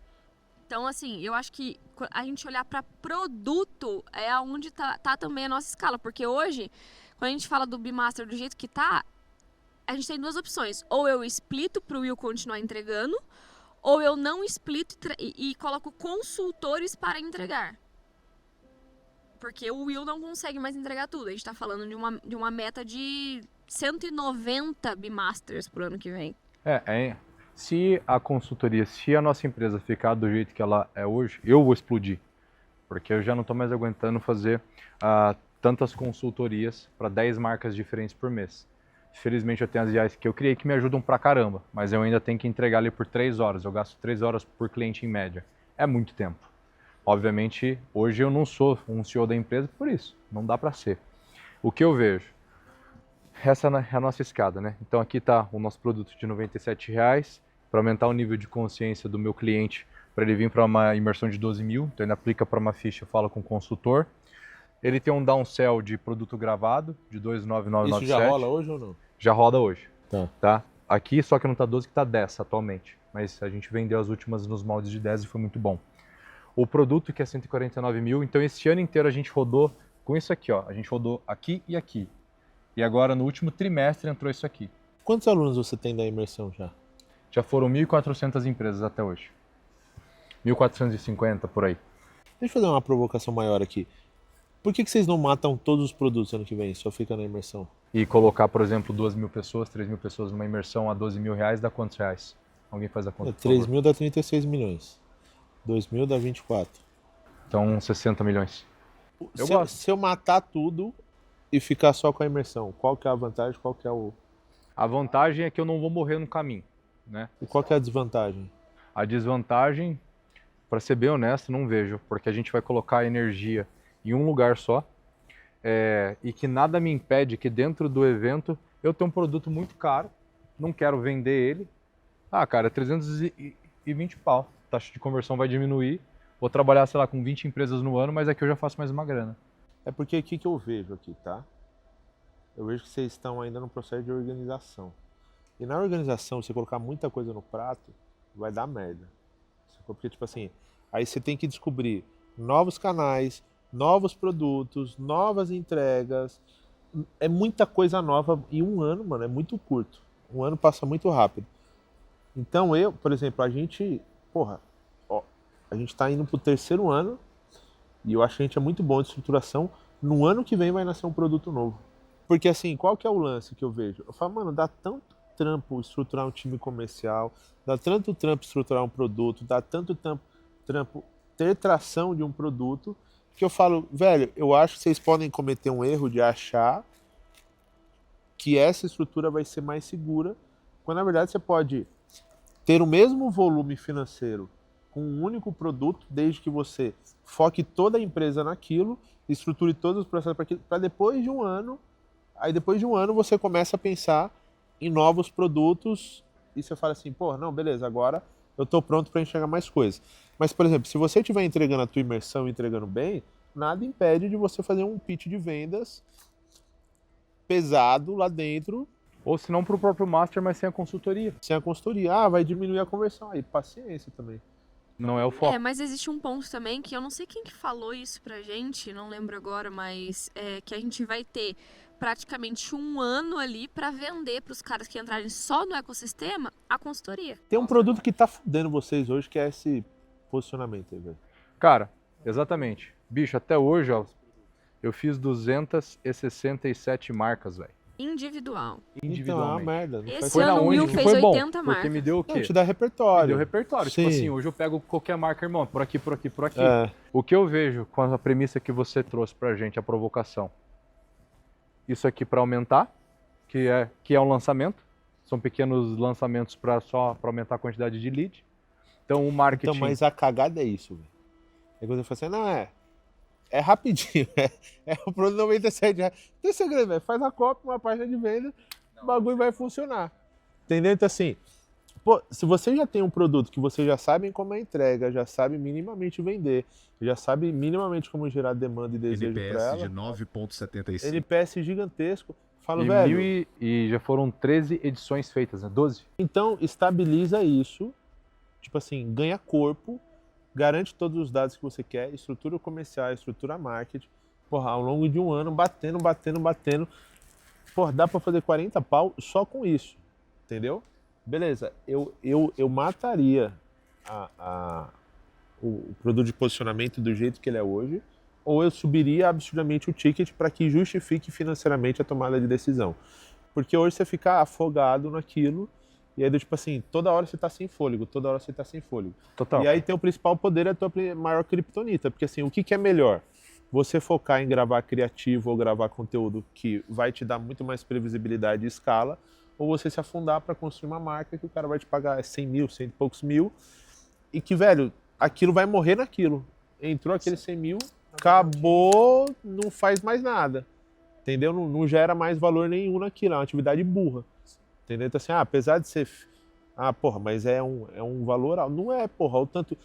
Speaker 3: Então, assim, eu acho que a gente olhar para produto é aonde tá também a nossa escala. Porque hoje, quando a gente fala do Bmaster do jeito que tá, a gente tem duas opções. Ou eu splito pro Will continuar entregando, ou eu não splito e coloco consultores para entregar. Porque o Will não consegue mais entregar tudo. A gente tá falando de uma meta de 190 Bmasters pro ano que vem.
Speaker 2: Se a consultoria, se a nossa empresa ficar do jeito que ela é hoje, eu vou explodir. Porque eu já não estou mais aguentando fazer tantas consultorias para 10 marcas diferentes por mês. Felizmente eu tenho as IAs que eu criei que me ajudam pra caramba, mas eu ainda tenho que entregar ali por 3 horas. Eu gasto 3 horas por cliente em média. É muito tempo. Obviamente, hoje eu não sou um CEO da empresa por isso. Não dá para ser. O que eu vejo? Essa é a nossa escada, né? Então aqui está o nosso produto de R$ 97,00 para aumentar o nível de consciência do meu cliente, para ele vir para uma imersão de 12 mil. Então ele aplica para uma ficha, eu falo com o consultor. Ele tem um downsell de produto gravado de 29997.
Speaker 1: Isso já rola hoje ou não?
Speaker 2: Já roda hoje.
Speaker 1: Tá.
Speaker 2: Aqui só que não tá 12, que tá 10 atualmente. Mas a gente vendeu as últimas nos moldes de 10 e foi muito bom. O produto que é 149 mil, então esse ano inteiro a gente rodou com isso aqui, ó. A gente rodou aqui e aqui. E agora no último trimestre entrou isso aqui.
Speaker 1: Quantos alunos você tem da imersão já?
Speaker 2: Já foram 1.400 empresas até hoje. 1.450 por aí.
Speaker 1: Deixa eu fazer uma provocação maior aqui. Por que vocês não matam todos os produtos ano que vem? Só fica na imersão?
Speaker 2: E colocar, por exemplo, 2.000 pessoas, 3.000 pessoas numa imersão a 12 mil reais, dá quantos reais? Alguém faz a conta?
Speaker 1: 3 mil dá 36 milhões. 2 mil dá 24.
Speaker 2: Então 60 milhões. Eu gosto.
Speaker 1: Se eu matar tudo e ficar só com a imersão, qual que é a vantagem? Qual que é
Speaker 2: A vantagem é que eu não vou morrer no caminho, né?
Speaker 1: E qual que é a desvantagem?
Speaker 2: A desvantagem, para ser bem honesto, não vejo, porque a gente vai colocar a energia em um lugar só, e que nada me impede que dentro do evento eu tenha um produto muito caro, não quero vender ele. Cara, 320 pau, taxa de conversão vai diminuir, vou trabalhar, sei lá, com 20 empresas no ano, mas aqui eu já faço mais uma grana.
Speaker 1: É porque o que eu vejo aqui, tá? Eu vejo que vocês estão ainda no processo de organização. E na organização, você colocar muita coisa no prato, vai dar merda. Porque, tipo assim, aí você tem que descobrir novos canais, novos produtos, novas entregas. É muita coisa nova e um ano, mano, é muito curto. Um ano passa muito rápido. Então por exemplo, a gente tá indo pro 3º ano e eu acho que a gente é muito bom de estruturação. No ano que vem vai nascer um produto novo. Porque assim, qual que é o lance que eu vejo? Eu falo, mano, dá tanto trampo estruturar um time comercial, dá tanto trampo estruturar um produto, dá tanto trampo ter tração de um produto, que eu falo, velho, eu acho que vocês podem cometer um erro de achar que essa estrutura vai ser mais segura, quando na verdade você pode ter o mesmo volume financeiro com um único produto, desde que você foque toda a empresa naquilo, estruture todos os processos para depois de um ano, aí depois de um ano você começa a pensar em novos produtos e você fala assim, pô, não, beleza, agora eu estou pronto para enxergar mais coisas. Mas, por exemplo, se você estiver entregando a tua imersão e entregando bem, nada impede de você fazer um pitch de vendas pesado lá dentro,
Speaker 2: Ou se não para o próprio Master, mas sem a consultoria.
Speaker 1: sem a consultoria. Ah, vai diminuir a conversão. Aí, paciência também.
Speaker 2: Não é o foco.
Speaker 3: Mas existe um ponto também que eu não sei quem que falou isso pra gente, não lembro agora, mas que a gente vai ter praticamente um ano ali pra vender pros caras que entrarem só no ecossistema a consultoria.
Speaker 1: Tem um produto que tá fudendo vocês hoje, que é esse posicionamento aí, velho.
Speaker 2: Cara, exatamente. Bicho, até hoje, ó, eu fiz 267 marcas, velho.
Speaker 3: Individual.
Speaker 1: Então, é uma
Speaker 2: Individualmente.
Speaker 1: merda. Não
Speaker 3: Esse
Speaker 1: faz
Speaker 2: Foi
Speaker 3: ano
Speaker 2: na
Speaker 3: o
Speaker 2: onde
Speaker 3: Will
Speaker 2: que
Speaker 3: fez
Speaker 2: foi bom,
Speaker 3: 80
Speaker 2: porque
Speaker 3: marcas.
Speaker 2: me deu o quê?
Speaker 1: Não, te dá repertório.
Speaker 2: Me deu repertório. Tipo
Speaker 1: Sim.
Speaker 2: assim, hoje eu pego qualquer marca, irmão, por aqui, por aqui, por aqui.
Speaker 1: É.
Speaker 2: O que eu vejo com a premissa que você trouxe pra gente, a provocação. Isso aqui para aumentar, que é um lançamento. São pequenos lançamentos para aumentar a quantidade de lead. Então o marketing...
Speaker 1: Então, mas a cagada é isso, velho. Aí quando eu falo assim, não, é rapidinho, é o produto 97 reais. Tem segredo, velho. Faz a cópia, uma página de venda, o bagulho vai funcionar. Entendeu? Então, assim, pô, se você já tem um produto que você já sabe como é a entrega, já sabe minimamente vender, já sabe minimamente como gerar demanda e desejo para
Speaker 4: NPS
Speaker 1: ela,
Speaker 4: de 9,75.
Speaker 1: NPS gigantesco. Falo,
Speaker 2: E,
Speaker 1: velho,
Speaker 2: e já foram 13 edições feitas, né? 12.
Speaker 1: então estabiliza isso, tipo assim, ganha corpo, garante todos os dados que você quer, estrutura comercial, estrutura marketing, porra, ao longo de um ano, batendo, porra, dá pra fazer 40 pau só com isso, entendeu? Beleza, eu mataria o produto de posicionamento do jeito que ele é hoje, ou eu subiria absurdamente o ticket para que justifique financeiramente a tomada de decisão. Porque hoje você fica afogado naquilo, e aí, tipo assim, toda hora você tá sem fôlego, toda hora você tá sem fôlego.
Speaker 2: Total.
Speaker 1: E aí tem o principal poder, é a tua maior criptonita. Porque assim, o que é melhor? Você focar em gravar criativo ou gravar conteúdo que vai te dar muito mais previsibilidade e escala, ou você se afundar para construir uma marca que o cara vai te pagar 100 mil, 100 e poucos mil, e que, velho, aquilo vai morrer naquilo. Entrou aquele 100 mil, acabou, não faz mais nada. Entendeu? Não gera mais valor nenhum naquilo, é uma atividade burra. Entendeu? Então assim, apesar de ser... porra, mas é um valor alto. Não é, porra, o tanto...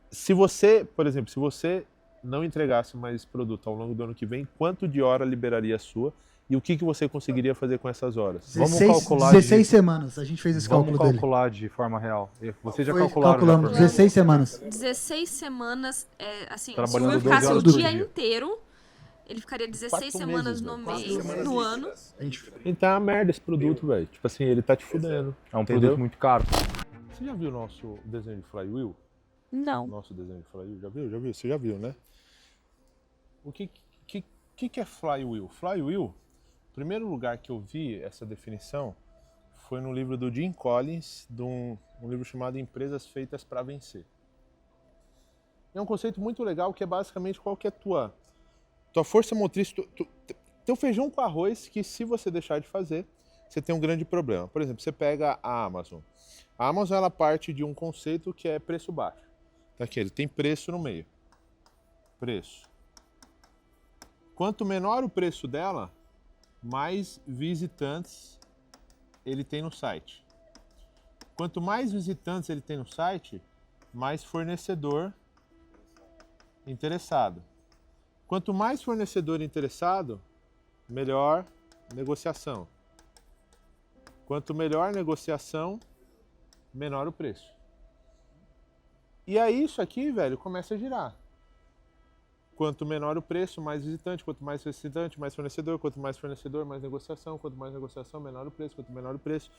Speaker 1: Se você, por exemplo, se você não entregasse mais esse produto ao longo do ano que vem, quanto de hora liberaria a sua? E o que você conseguiria fazer com essas horas?
Speaker 2: Vamos
Speaker 6: 16,
Speaker 2: calcular
Speaker 6: 16 semanas, a gente fez esse
Speaker 2: Vamos
Speaker 6: cálculo dele.
Speaker 2: calcular de forma real. Vocês já
Speaker 6: Foi,
Speaker 2: calcularam?
Speaker 6: calculamos,
Speaker 2: né, por mim?
Speaker 6: 16 semanas.
Speaker 3: 16 semanas, assim, se o
Speaker 2: Trabalhando
Speaker 3: Will
Speaker 2: 12
Speaker 3: ficasse o
Speaker 2: horas por
Speaker 3: dia
Speaker 2: dia.
Speaker 3: inteiro, ele ficaria 16
Speaker 1: 4
Speaker 3: semanas
Speaker 1: meses,
Speaker 3: no
Speaker 1: velho.
Speaker 3: mês, no ano.
Speaker 6: A gente...
Speaker 1: Então é uma merda esse produto, velho. Tipo assim, ele tá te fudendo.
Speaker 2: É um
Speaker 1: entendeu?
Speaker 2: produto muito caro.
Speaker 1: Você já viu o nosso desenho de Flywheel?
Speaker 3: Não.
Speaker 1: Nosso desenho de Flywheel? Já viu? Você já viu, né? O que é Flywheel? Flywheel, o primeiro lugar que eu vi essa definição foi no livro do Jim Collins, de um livro chamado Empresas Feitas para Vencer. É um conceito muito legal que é basicamente qual que é tua força motriz, teu feijão com arroz, que se você deixar de fazer, você tem um grande problema. Por exemplo, você pega a Amazon. A Amazon ela parte de um conceito que é preço baixo. Tá aqui, ele tem preço no meio. Preço. Quanto menor o preço dela, mais visitantes ele tem no site. Quanto mais visitantes ele tem no site, mais fornecedor interessado. Quanto mais fornecedor interessado, melhor negociação. Quanto melhor negociação, menor o preço. E aí isso aqui, velho, começa a girar. Quanto menor o preço, mais visitante. Quanto mais visitante, mais fornecedor. Quanto mais fornecedor, mais negociação. Quanto mais negociação, menor o preço. Quanto menor o preço.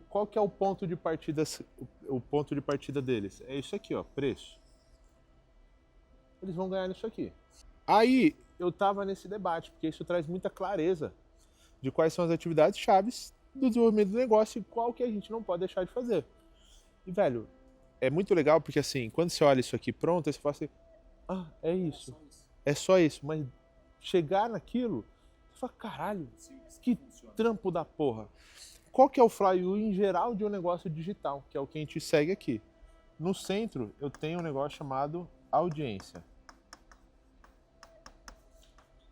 Speaker 1: Qual que é o ponto de partida, deles? É isso aqui, ó, preço. Eles vão ganhar nisso aqui. Aí eu tava nesse debate, porque isso traz muita clareza de quais são as atividades chaves do desenvolvimento do negócio e qual que a gente não pode deixar de fazer. E, velho, é muito legal porque, assim, quando você olha isso aqui pronto, aí você fala assim, é isso. É só isso. Mas chegar naquilo, você fala, caralho, que trampo da porra. Qual que é o flywheel em geral de um negócio digital, que é o que a gente segue aqui? No centro, eu tenho um negócio chamado audiência.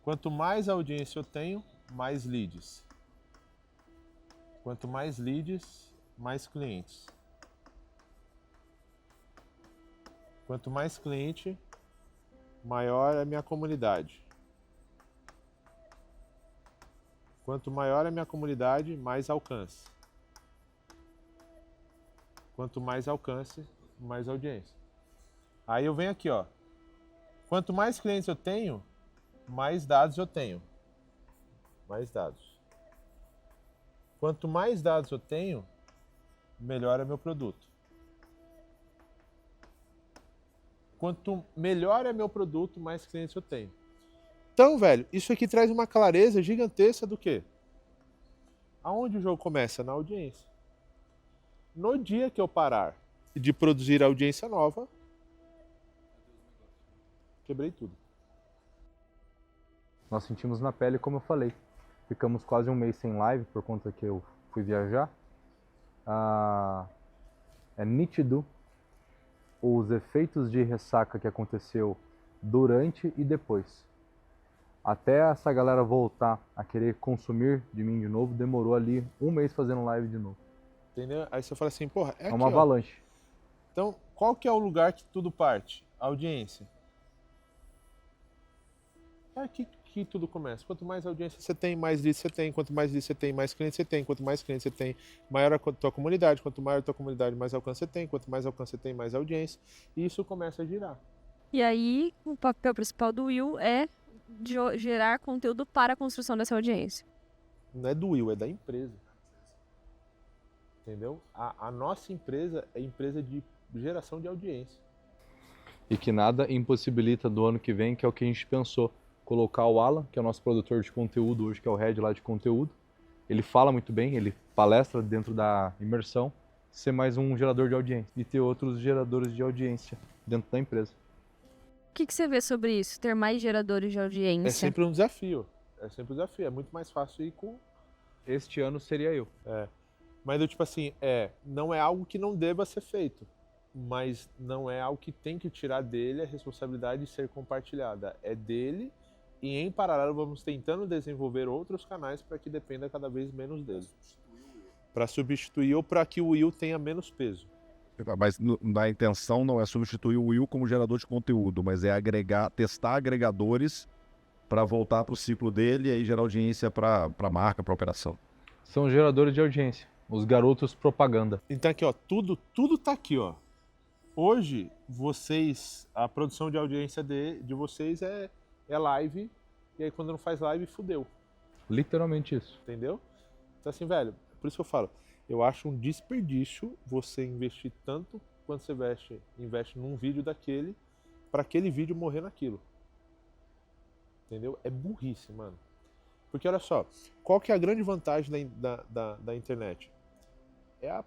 Speaker 1: Quanto mais audiência eu tenho, mais leads. Quanto mais leads, mais clientes. Quanto mais cliente, maior é a minha comunidade. Quanto maior é a minha comunidade, mais alcance. Quanto mais alcance, mais audiência. Aí eu venho aqui, ó. Quanto mais clientes eu tenho, mais dados eu tenho. Mais dados. Quanto mais dados eu tenho, melhor é meu produto. Quanto melhor é meu produto, mais clientes eu tenho. Então, velho, isso aqui traz uma clareza gigantesca do quê? Aonde o jogo começa? Na audiência. No dia que eu parar de produzir audiência nova, quebrei tudo.
Speaker 2: Nós sentimos na pele, como eu falei. Ficamos quase um mês sem live por conta que eu fui viajar. É nítido os efeitos de ressaca que aconteceu durante e depois. Até essa galera voltar a querer consumir de mim de novo, demorou ali um mês fazendo live de novo.
Speaker 1: Entendeu? Aí você fala assim, porra, é
Speaker 2: É
Speaker 1: aqui,
Speaker 2: uma
Speaker 1: ó.
Speaker 2: avalanche.
Speaker 1: Então, qual que é o lugar que tudo parte? A audiência. É aqui que tudo começa. Quanto mais audiência você tem, mais leads você tem. Quanto mais leads você tem, mais clientes você tem. Quanto mais clientes você tem, maior a tua comunidade. Quanto maior a tua comunidade, mais alcance você tem. Quanto mais alcance você tem, mais audiência. E isso começa a girar.
Speaker 3: E aí, o papel principal do Will é gerar conteúdo para a construção dessa audiência.
Speaker 1: Não é do Will, é da empresa. Entendeu? A nossa empresa é empresa de geração de audiência.
Speaker 2: E que nada impossibilita do ano que vem, que é o que a gente pensou. Colocar o Alan, que é o nosso produtor de conteúdo hoje, que é o head lá de conteúdo. Ele fala muito bem, ele palestra dentro da imersão. Ser mais um gerador de audiência e ter outros geradores de audiência dentro da empresa.
Speaker 3: O que você vê sobre isso? Ter mais geradores de audiência?
Speaker 1: É sempre um desafio. É sempre um desafio. É muito mais fácil ir com...
Speaker 2: Este ano seria eu.
Speaker 1: Mas eu, tipo assim, não é algo que não deva ser feito. Mas não é algo que tem que tirar dele a responsabilidade de ser compartilhada. É dele e, em paralelo, vamos tentando desenvolver outros canais para que dependa cada vez menos dele. Para substituir ou para que o Will tenha menos peso.
Speaker 5: Mas a intenção não é substituir o Will como gerador de conteúdo, mas é testar agregadores para voltar para o ciclo dele e aí gerar audiência para a marca, para a operação.
Speaker 2: São geradores de audiência. Os garotos propaganda.
Speaker 1: Então aqui, ó, tudo tá aqui, ó. Hoje, a produção de audiência de vocês é live, e aí quando não faz live, fudeu,
Speaker 2: Literalmente isso.
Speaker 1: entendeu? Então assim, velho, por isso que eu falo, eu acho um desperdício você investir tanto quanto você investe num vídeo daquele, para aquele vídeo morrer naquilo. Entendeu? É burrice, mano. Porque olha só, qual que é a grande vantagem da internet? É a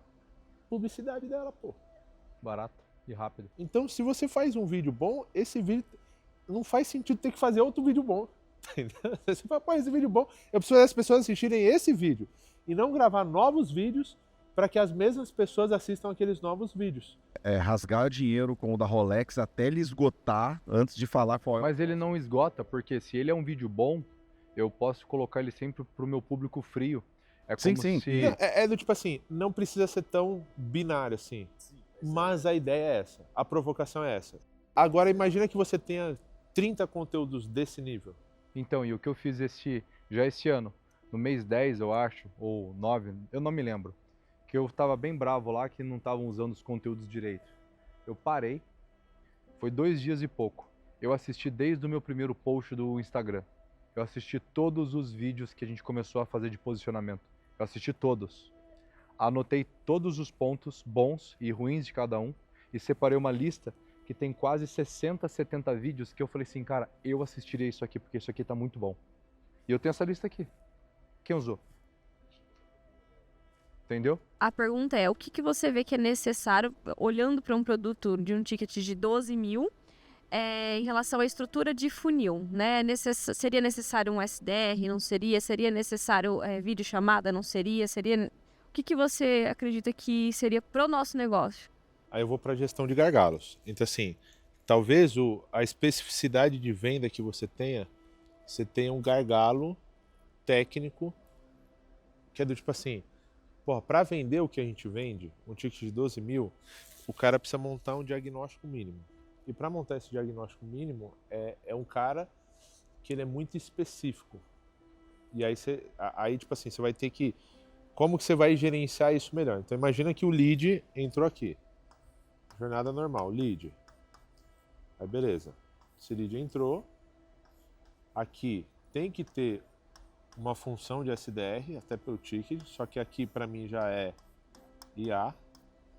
Speaker 1: publicidade dela, pô.
Speaker 2: Barato e rápido.
Speaker 1: Então, se você faz um vídeo bom, esse vídeo não faz sentido ter que fazer outro vídeo bom. Entendeu? Você fala, pô, esse vídeo bom, eu preciso das pessoas assistirem esse vídeo e não gravar novos vídeos para que as mesmas pessoas assistam aqueles novos vídeos.
Speaker 5: Rasgar dinheiro com o da Rolex até ele esgotar antes de falar qual é.
Speaker 2: Mas ele não esgota, porque se ele é um vídeo bom, eu posso colocar ele sempre pro meu público frio. É como
Speaker 5: Sim.
Speaker 2: se...
Speaker 1: Não, é do tipo assim, não precisa ser tão binário assim. Mas a ideia é essa, a provocação é essa. Agora imagina que você tenha 30 conteúdos desse nível.
Speaker 2: Então, e o que eu fiz já esse ano, no mês 10, eu acho, ou 9, eu não me lembro, que eu tava bem bravo lá que não estavam usando os conteúdos direito. Eu parei, foi 2 dias e pouco. Eu assisti desde o meu primeiro post do Instagram. Eu assisti todos os vídeos que a gente começou a fazer de posicionamento. Eu assisti todos. Anotei todos os pontos bons e ruins de cada um e separei uma lista que tem quase 60, 70 vídeos que eu falei assim, cara, eu assistiria isso aqui porque isso aqui tá muito bom. E eu tenho essa lista aqui. Quem usou? Entendeu?
Speaker 3: A pergunta é, o que você vê que é necessário, olhando para um produto de um ticket de 12 mil, em relação à estrutura de funil, né? Seria necessário um SDR? Não seria? Seria necessário videochamada? Não seria? O que você acredita que seria pro nosso negócio?
Speaker 1: aí eu vou para gestão de gargalos. Então, assim, talvez a especificidade de venda que você tenha um gargalo técnico que é do tipo assim, porra, para vender o que a gente vende, um ticket de 12 mil, o cara precisa montar um diagnóstico mínimo. E para montar esse diagnóstico mínimo, é um cara que ele é muito específico. E aí tipo assim, você vai ter que... Como que você vai gerenciar isso melhor? Então imagina que o lead entrou aqui. Jornada normal, lead. Aí beleza. Esse lead entrou. Aqui tem que ter uma função de SDR, até pelo ticket, só que aqui para mim já é IA,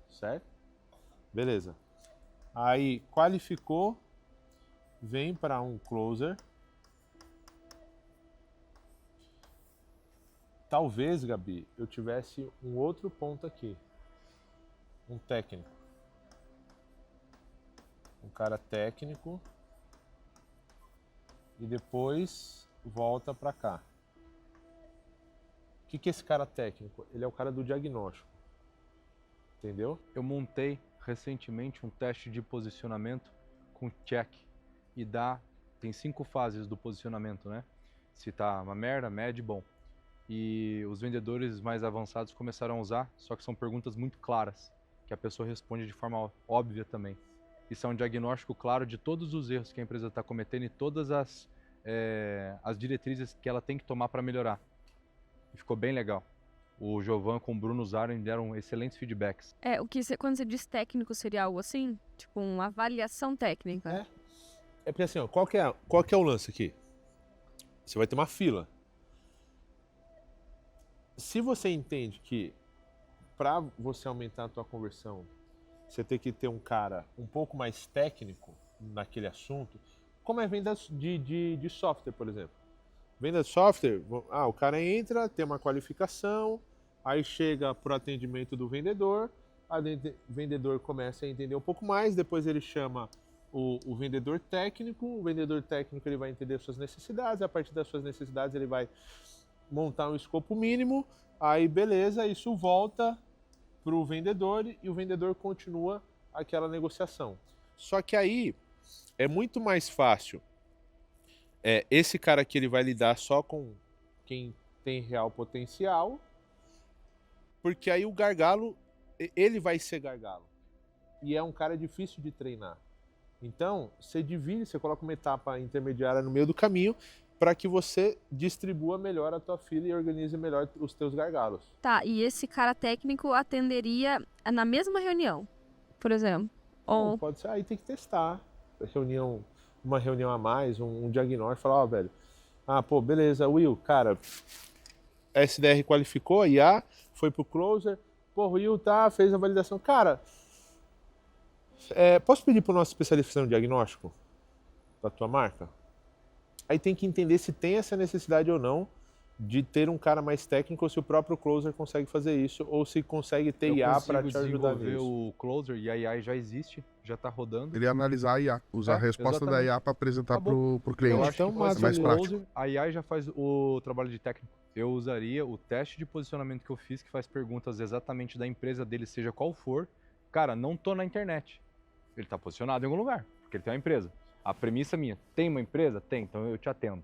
Speaker 1: certo? Beleza. Aí qualificou, vem para um closer. Talvez, Gabi, eu tivesse um outro ponto aqui. Um técnico. Um cara técnico. E depois volta para cá. O que é esse cara técnico? Ele é o cara do diagnóstico. Entendeu?
Speaker 2: Eu montei recentemente um teste de posicionamento com check e tem 5 fases do posicionamento, né? Se tá uma merda, médio e bom. E os vendedores mais avançados começaram a usar, só que são perguntas muito claras, que a pessoa responde de forma óbvia também. Isso é um diagnóstico claro de todos os erros que a empresa está cometendo e todas as diretrizes que ela tem que tomar para melhorar. E ficou bem legal. O Jovan com o Bruno usaram e deram excelentes feedbacks.
Speaker 3: Quando você diz técnico, seria algo assim? Tipo, uma avaliação técnica?
Speaker 1: É porque assim, ó, qual que é o lance aqui? Você vai ter uma fila. Se você entende que para você aumentar a tua conversão, você tem que ter um cara um pouco mais técnico naquele assunto, como é venda de software, por exemplo. Venda de software, o cara entra, tem uma qualificação, aí chega para o atendimento do vendedor, o vendedor começa a entender um pouco mais, depois ele chama o vendedor técnico, ele vai entender suas necessidades, a partir das suas necessidades ele vai montar um escopo mínimo, aí beleza, isso volta para o vendedor e o vendedor continua aquela negociação. Só que aí é muito mais fácil esse cara aqui ele vai lidar só com quem tem real potencial, porque aí o gargalo, ele vai ser gargalo. E é um cara difícil de treinar. Então, você divide, você coloca uma etapa intermediária no meio do caminho para que você distribua melhor a tua fila e organize melhor os teus gargalos.
Speaker 3: Tá, e esse cara técnico atenderia na mesma reunião, por exemplo?
Speaker 1: Ou... pode ser, aí tem que testar. Uma reunião a mais, um diagnóstico, falar, velho, beleza, Will, cara, SDR qualificou, a IA, foi pro closer, o Will fez a validação. Cara, posso pedir pro nosso especialista no diagnóstico da tua marca? Aí tem que entender se tem essa necessidade ou não de ter um cara mais técnico, ou se o próprio closer consegue fazer isso, ou se consegue ter IA para te ajudar nisso.
Speaker 2: O closer e a IA já existe, já está rodando.
Speaker 5: Ele ia analisar a IA, usar a resposta da IA para apresentar para o cliente.
Speaker 2: Então,
Speaker 5: mais prático.
Speaker 2: A IA já faz o trabalho de técnico. Eu usaria o teste de posicionamento que eu fiz, que faz perguntas exatamente da empresa dele, seja qual for. Cara, não tô na internet. Ele está posicionado em algum lugar, porque ele tem uma empresa. A premissa minha, tem uma empresa? Tem, então eu te atendo.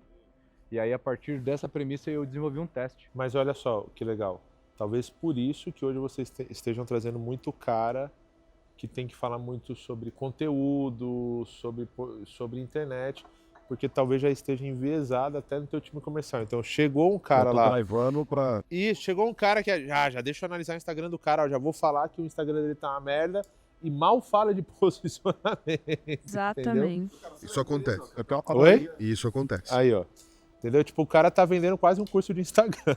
Speaker 2: E aí, a partir dessa premissa, eu desenvolvi um teste.
Speaker 1: Mas olha só, que legal. Talvez por isso que hoje vocês estejam trazendo muito cara que tem que falar muito sobre conteúdo, sobre internet, porque talvez já esteja enviesado até no teu time comercial. Então, chegou um cara lá... E chegou um cara que já deixa eu analisar o Instagram do cara, já vou falar que o Instagram dele tá uma merda, e mal fala de posicionamento.
Speaker 3: Exatamente.
Speaker 1: Entendeu?
Speaker 5: Isso acontece.
Speaker 1: Oi?
Speaker 5: Isso acontece.
Speaker 1: Aí, ó. Entendeu? Tipo, o cara tá vendendo quase um curso de Instagram.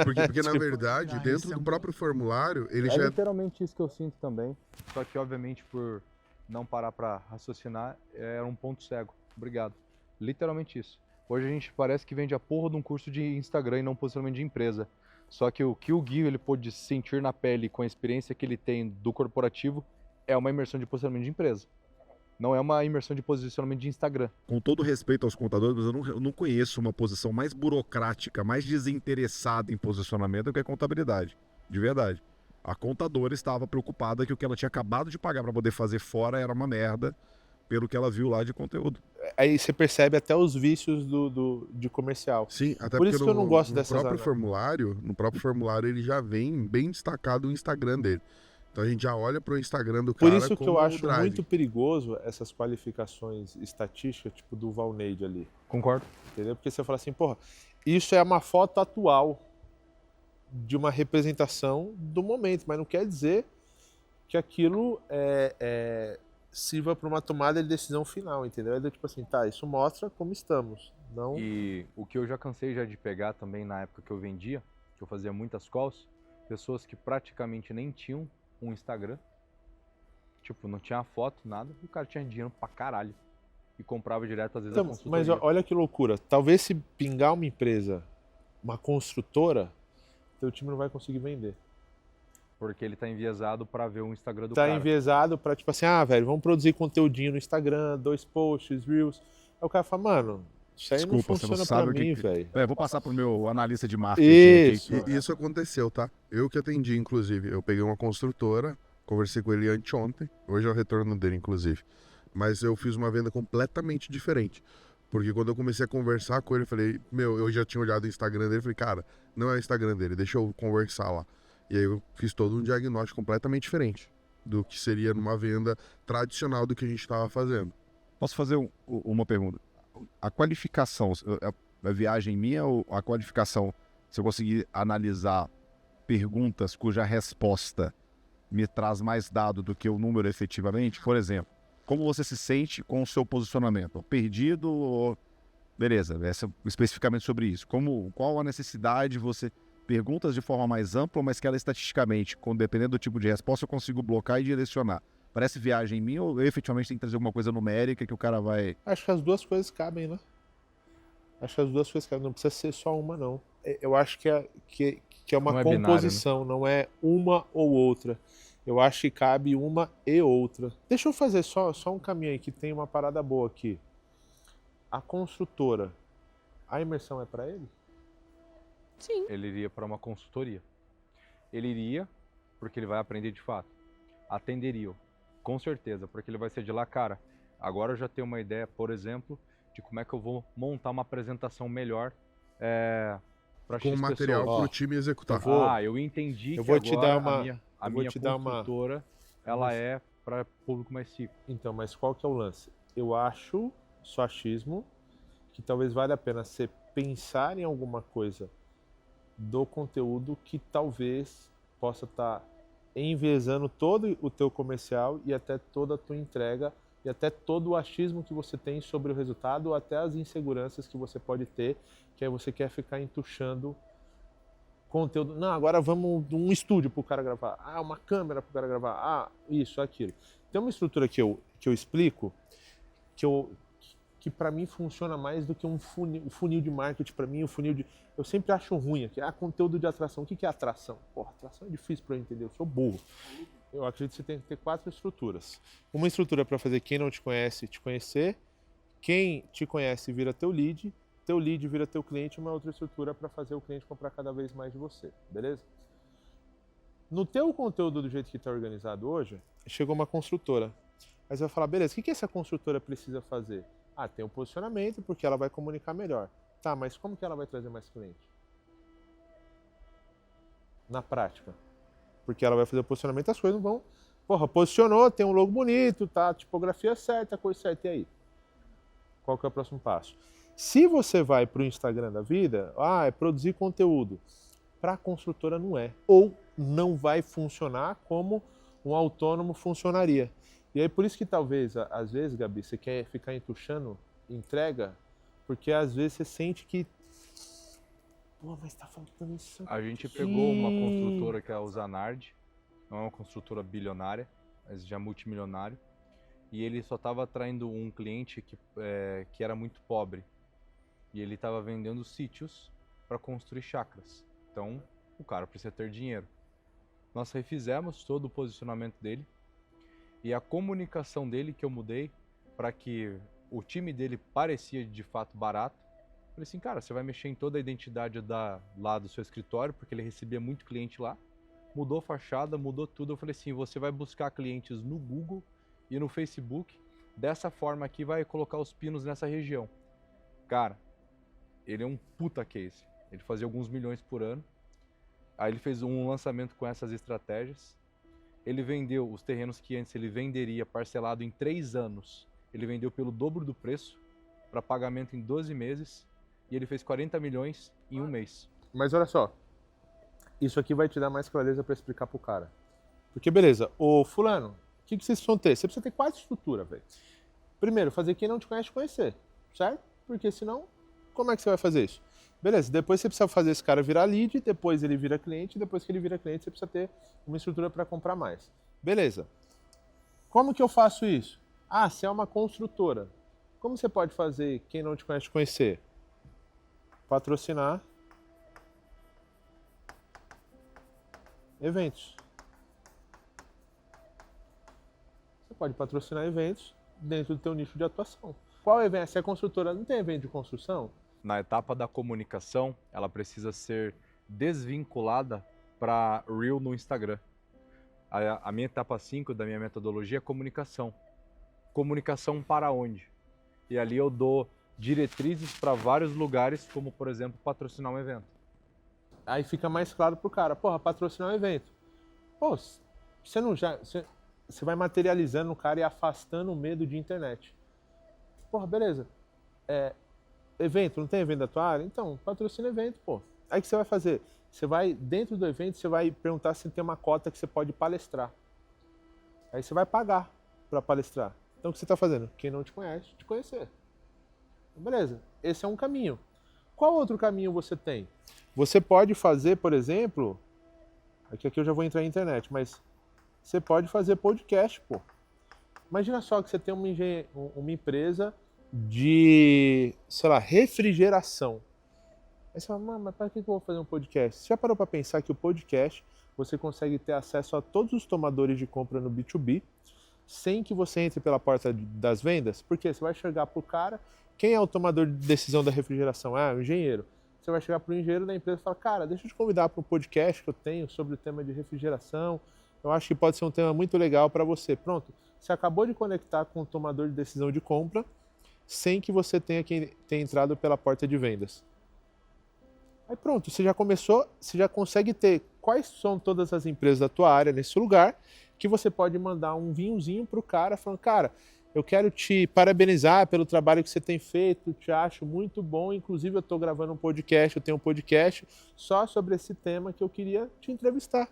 Speaker 5: Porque na verdade, dentro do próprio formulário, ele já...
Speaker 2: É literalmente isso que eu sinto também. Só que, obviamente, por não parar para raciocinar, era um ponto cego. Obrigado. Literalmente isso. Hoje a gente parece que vende a porra de um curso de Instagram e não posicionamento de empresa. Só que o que o Gui ele pôde sentir na pele com a experiência que ele tem do corporativo é uma imersão de posicionamento de empresa. Não é uma imersão de posicionamento de Instagram.
Speaker 4: Com todo respeito aos contadores, mas eu não conheço uma posição mais burocrática, mais desinteressada em posicionamento do que a contabilidade. De verdade.
Speaker 5: A contadora estava preocupada que o que ela tinha acabado de pagar para poder fazer fora era uma merda, pelo que ela viu lá de conteúdo.
Speaker 1: Aí você percebe até os vícios de comercial.
Speaker 5: Sim, até
Speaker 1: Por
Speaker 5: porque
Speaker 1: isso que eu não gosto dessas
Speaker 5: no próprio formulário ele já vem bem destacado o Instagram dele. Então a gente já olha pro Instagram do cara
Speaker 1: Por isso que
Speaker 5: como
Speaker 1: eu
Speaker 5: o
Speaker 1: acho
Speaker 5: drive.
Speaker 1: muito perigoso essas qualificações estatísticas, tipo do Valneide ali.
Speaker 2: Concordo.
Speaker 1: Entendeu? Porque você fala assim, porra, isso é uma foto atual de uma representação do momento, mas não quer dizer que aquilo sirva para uma tomada de decisão final, entendeu? É do tipo assim, tá, isso mostra como estamos. Não...
Speaker 2: E o que eu já cansei já de pegar também na época que eu vendia, que eu fazia muitas calls, pessoas que praticamente nem tinham um Instagram, tipo, não tinha foto, nada, e o cara tinha dinheiro pra caralho. E comprava direto, às vezes, a
Speaker 1: Então,
Speaker 2: consultoria.
Speaker 1: mas olha que loucura, talvez se pingar uma empresa, uma construtora, teu time não vai conseguir vender.
Speaker 2: Porque ele tá enviesado pra ver o Instagram do
Speaker 1: Tá
Speaker 2: cara.
Speaker 1: enviesado pra, tipo assim, velho, vamos produzir conteúdinho no Instagram, 2 posts, Reels. Aí o cara fala, mano, isso aí
Speaker 7: Desculpa,
Speaker 1: não
Speaker 7: você não
Speaker 1: funciona
Speaker 7: sabe
Speaker 1: pra
Speaker 7: o que
Speaker 1: mim,
Speaker 7: que-
Speaker 1: velho.
Speaker 7: Vou passar pro meu analista de marketing
Speaker 1: Isso.
Speaker 7: aqui.
Speaker 5: Isso aconteceu, tá? Eu que atendi, inclusive. Eu peguei uma construtora, conversei com ele anteontem. Hoje é o retorno dele, inclusive. Mas eu fiz uma venda completamente diferente. Porque quando eu comecei a conversar com ele, eu falei, eu já tinha olhado o Instagram dele. Falei, cara, não é o Instagram dele, deixa eu conversar lá. E aí eu fiz todo um diagnóstico completamente diferente do que seria numa venda tradicional do que a gente estava fazendo.
Speaker 7: Posso fazer uma pergunta? A qualificação, a viagem minha ou a qualificação, se eu conseguir analisar perguntas cuja resposta me traz mais dado do que o número efetivamente? Por exemplo, como você se sente com o seu posicionamento? Perdido ou... Beleza, especificamente sobre isso. Qual a necessidade você... Perguntas de forma mais ampla, mas que ela estatisticamente, dependendo do tipo de resposta, eu consigo blocar e direcionar. Parece viagem minha ou eu efetivamente tenho que trazer alguma coisa numérica que o cara vai...
Speaker 1: Acho que as duas coisas cabem, né? Acho que as duas coisas cabem, não precisa ser só uma, não. Eu acho que é uma
Speaker 2: Não é binário,
Speaker 1: composição, não é uma ou outra. Eu acho que cabe uma e outra. Deixa eu fazer só um caminho aí, que tem uma parada boa aqui. A construtora, a imersão é pra ele?
Speaker 3: Sim.
Speaker 2: Ele iria para uma consultoria. Ele iria porque ele vai aprender de fato. Atenderia, com certeza, porque ele vai ser de lá, cara. Agora eu já tenho uma ideia, por exemplo, de como é que eu vou montar uma apresentação melhor para
Speaker 5: Com
Speaker 2: X
Speaker 5: material
Speaker 2: pessoas.
Speaker 5: para o time executar.
Speaker 2: Eu entendi
Speaker 1: eu
Speaker 2: que
Speaker 1: vou te
Speaker 2: agora
Speaker 1: dar uma-
Speaker 2: a
Speaker 1: eu vou
Speaker 2: minha
Speaker 1: te dar uma-
Speaker 2: consultora, ela é para público mais rico.
Speaker 1: Então, mas qual que é o lance? Eu acho, só achismo, que talvez valha a pena você pensar em alguma coisa do conteúdo que talvez possa estar enviesando todo o teu comercial e até toda a tua entrega e até todo o achismo que você tem sobre o resultado ou até as inseguranças que você pode ter, que aí você quer ficar entuchando conteúdo. Não, agora vamos um estúdio para o cara gravar. Uma câmera para o cara gravar. Isso, aquilo. Tem uma estrutura que eu explico que para mim funciona mais do que um funil. O funil de marketing, para mim, eu sempre acho ruim aqui. Conteúdo de atração. O que é atração? Porra, atração é difícil para eu entender, eu sou burro. Eu acredito que você tem que ter 4 estruturas. Uma estrutura para fazer quem não te conhece te conhecer, quem te conhece vira teu lead vira teu cliente, uma outra estrutura para fazer o cliente comprar cada vez mais de você, beleza? No teu conteúdo do jeito que está organizado hoje, chegou uma construtora. Aí você vai falar, beleza, o que essa construtora precisa fazer? Tem um posicionamento, porque ela vai comunicar melhor. Tá, mas como que ela vai trazer mais cliente? Na prática. Porque ela vai fazer o posicionamento, as coisas não vão... Porra, posicionou, tem um logo bonito, tá, a tipografia certa, a coisa certa, e aí? Qual que é o próximo passo? Se você vai para o Instagram da vida, é produzir conteúdo. Para a construtora não é. Ou não vai funcionar como um autônomo funcionaria. E aí por isso que talvez, às vezes, Gabi, você quer ficar entuchando entrega, porque às vezes você sente que... Pô, mas tá faltando isso aqui.
Speaker 2: A gente pegou uma construtora que é a Zanardi, não é uma construtora bilionária, mas já multimilionário, e ele só estava atraindo um cliente que era muito pobre. E ele estava vendendo sítios para construir chácaras. Então, o cara precisa ter dinheiro. Nós refizemos todo o posicionamento dele e a comunicação dele que eu mudei para que o time dele parecia de fato barato. Falei assim, cara, você vai mexer em toda a identidade lá do seu escritório, porque ele recebia muito cliente lá. mudou fachada, mudou tudo. Eu falei assim, você vai buscar clientes no Google e no Facebook, dessa forma aqui vai colocar os pinos nessa região. Cara, ele é um puta case. Ele fazia alguns milhões por ano. Aí ele fez um lançamento com essas estratégias. Ele vendeu os terrenos que antes ele venderia parcelado em 3 anos. Ele vendeu pelo dobro do preço, para pagamento em 12 meses. E ele fez 40 milhões em um mês.
Speaker 1: Mas olha só, isso aqui vai te dar mais clareza para explicar pro cara. Porque beleza, ô fulano, o que vocês precisam ter? Você precisa ter 4 estruturas, velho. Primeiro, fazer quem não te conhece te conhecer, certo? Porque senão, como é que você vai fazer isso? Beleza, depois você precisa fazer esse cara virar lead, depois ele vira cliente, depois que ele vira cliente você precisa ter uma estrutura para comprar mais. Beleza. Como que eu faço isso? Ah, você é uma construtora. Como você pode fazer quem não te conhece te conhecer? Patrocinar eventos. Você pode patrocinar eventos dentro do teu nicho de atuação. Qual evento? Se é construtora, não tem evento de construção?
Speaker 2: Na etapa da comunicação, ela precisa ser desvinculada para Reel no Instagram. A minha etapa 5 da minha metodologia é comunicação. Comunicação para onde? E ali eu dou diretrizes para vários lugares, como por exemplo, patrocinar um evento.
Speaker 1: Aí fica mais claro pro cara, porra, patrocinar um evento. Pô, você vai materializando o cara e afastando o medo de internet. Porra, beleza. Evento, não tem evento da tua área? Então, patrocina evento, pô. Aí o que você vai fazer? Você vai, dentro do evento, você vai perguntar se tem uma cota que você pode palestrar. Aí você vai pagar para palestrar. Então o que você está fazendo? Quem não te conhece, te conhecer. Beleza, esse é um caminho. Qual outro caminho você tem? Você pode fazer, por exemplo, aqui eu já vou entrar na internet, mas você pode fazer podcast, pô. Imagina só que você tem uma empresa de, sei lá, refrigeração. Aí você fala, mas para que eu vou fazer um podcast? Você já parou para pensar que o podcast você consegue ter acesso a todos os tomadores de compra no B2B sem que você entre pela porta das vendas? Porque você vai chegar pro cara, quem é o tomador de decisão da refrigeração? Ah, o engenheiro. Você vai chegar pro engenheiro da empresa e falar, cara, deixa eu te convidar para um podcast que eu tenho sobre o tema de refrigeração. Eu acho que pode ser um tema muito legal para você. Pronto, você acabou de conectar com o tomador de decisão de compra sem que você tenha que ter entrado pela porta de vendas. Aí pronto, você já começou, você já consegue ter quais são todas as empresas da tua área nesse lugar, que você pode mandar um vinhozinho pro cara falando, cara, eu quero te parabenizar pelo trabalho que você tem feito, te acho muito bom, inclusive eu estou gravando um podcast, eu tenho um podcast só sobre esse tema que eu queria te entrevistar.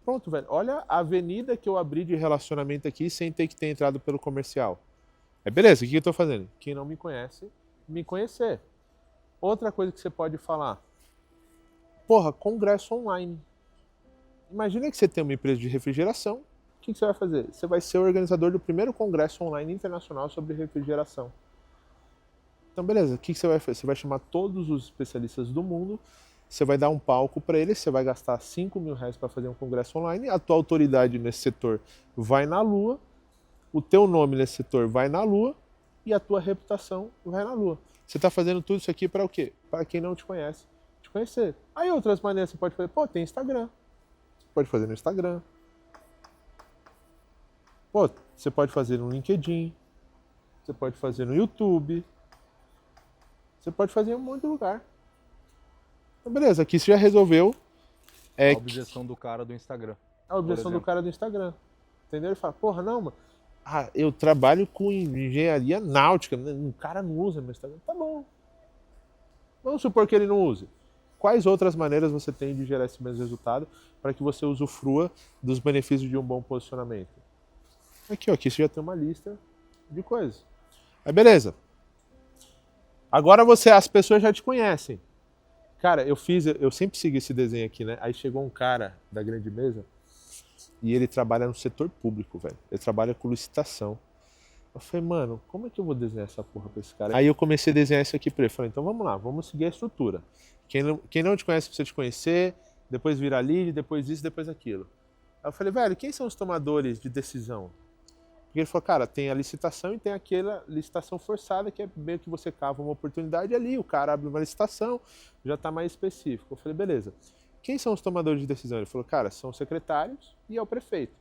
Speaker 1: Pronto, velho, olha a avenida que eu abri de relacionamento aqui sem ter que ter entrado pelo comercial. Beleza, o que eu estou fazendo? Quem não me conhece, me conhecer. Outra coisa que você pode falar, porra, congresso online. Imagina que você tem uma empresa de refrigeração, o que você vai fazer? Você vai ser o organizador do primeiro congresso online internacional sobre refrigeração. Então beleza, o que você vai fazer? Você vai chamar todos os especialistas do mundo, você vai dar um palco para eles, você vai gastar R$5.000 para fazer um congresso online, a tua autoridade nesse setor vai na lua, o teu nome nesse setor vai na lua e a tua reputação vai na lua. Você está fazendo tudo isso aqui para o quê? Para quem não te conhece, te conhecer. Aí outras maneiras você pode fazer, pô, tem Instagram. Você pode fazer no Instagram. Pô, você pode fazer no LinkedIn. Você pode fazer no YouTube. Você pode fazer em um monte de lugar. Então, beleza, aqui você já resolveu.
Speaker 2: A objeção do cara do Instagram.
Speaker 1: A objeção do cara do Instagram. Entendeu? Ele fala, porra, não, mano. Ah, eu trabalho com engenharia náutica, um cara não usa meu Instagram. Tá bom. Vamos supor que ele não use. Quais outras maneiras você tem de gerar esse mesmo resultado para que você usufrua dos benefícios de um bom posicionamento? Aqui, ó, aqui você já tem uma lista de coisas. Aí beleza. Agora as pessoas já te conhecem. Cara, eu sempre sigo esse desenho aqui, né? Aí chegou um cara da grande mesa e ele trabalha no setor público, velho. Ele trabalha com licitação. Eu falei, mano, como é que eu vou desenhar essa porra pra esse cara? Aí eu comecei a desenhar isso aqui pra ele. Falei, então vamos lá, vamos seguir a estrutura. Quem não te conhece precisa te conhecer, depois vira lead, depois isso, depois aquilo. Aí eu falei, velho, quem são os tomadores de decisão? Porque ele falou, cara, tem a licitação e tem aquela licitação forçada, que é meio que você cava uma oportunidade ali, o cara abre uma licitação, já tá mais específico. Eu falei, beleza. quem são os tomadores de decisão? Ele falou, cara, são os secretários e é o prefeito.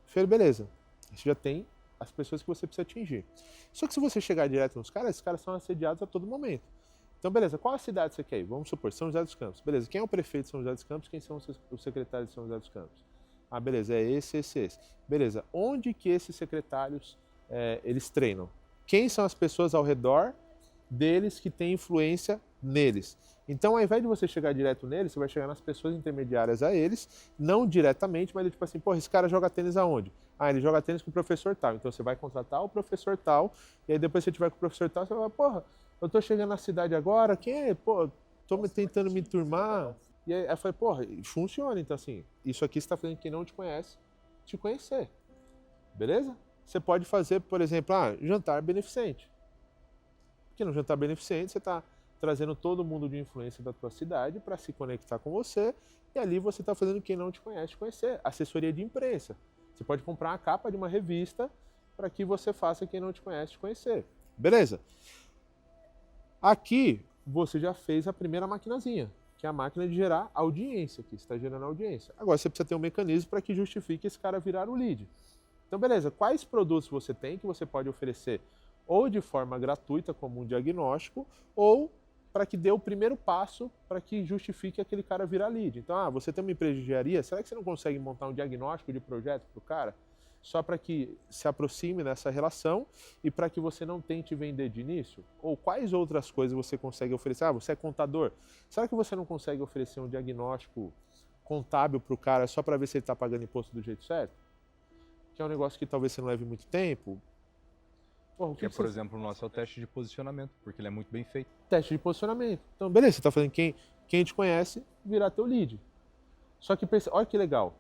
Speaker 1: Eu falei, beleza, você já tem as pessoas que você precisa atingir. Só que se você chegar direto nos caras, esses caras são assediados a todo momento. Então, beleza, qual a cidade você quer ir? Vamos supor, São José dos Campos. Beleza, quem é o prefeito de São José dos Campos? Quem são os secretários de São José dos Campos? Ah, beleza, é esse. Beleza, onde que esses secretários, eles treinam? Quem são as pessoas ao redor deles que têm influência neles? Então, ao invés de você chegar direto neles, você vai chegar nas pessoas intermediárias a eles, não diretamente, mas tipo assim, porra, esse cara joga tênis aonde? Ah, ele joga tênis com o professor tal. Então, você vai contratar o professor tal, e aí depois você tiver com o professor tal, você vai falar, porra, eu tô chegando na cidade agora, quem é? Pô, tentando me turmar. E aí eu falei, porra, funciona. Então, assim, isso aqui você tá fazendo quem não te conhece, te conhecer. Beleza? Você pode fazer, por exemplo, jantar beneficente. Porque no jantar beneficente você tá trazendo todo mundo de influência da tua cidade para se conectar com você, e ali você tá fazendo quem não te conhece te conhecer. Assessoria de imprensa. Você pode comprar a capa de uma revista para que você faça quem não te conhece te conhecer. Beleza? Aqui você já fez a primeira maquinazinha, que é a máquina de gerar audiência, que está gerando audiência. Agora você precisa ter um mecanismo para que justifique esse cara virar o lead. Então, beleza, quais produtos você tem que você pode oferecer ou de forma gratuita, como um diagnóstico, ou para que dê o primeiro passo para que justifique aquele cara virar lead. Então, você tem uma empresa de engenharia, será que você não consegue montar um diagnóstico de projeto para o cara? Só para que se aproxime dessa relação e para que você não tente vender de início? Ou quais outras coisas você consegue oferecer? Você é contador. Será que você não consegue oferecer um diagnóstico contábil para o cara só para ver se ele está pagando imposto do jeito certo? Que é um negócio que talvez você não leve muito tempo. Porra,
Speaker 2: Por exemplo, o nosso é o teste de posicionamento, porque ele é muito bem feito.
Speaker 1: Teste de posicionamento. Então, beleza, você está fazendo quem te conhece virar teu lead. Só que, olha que legal.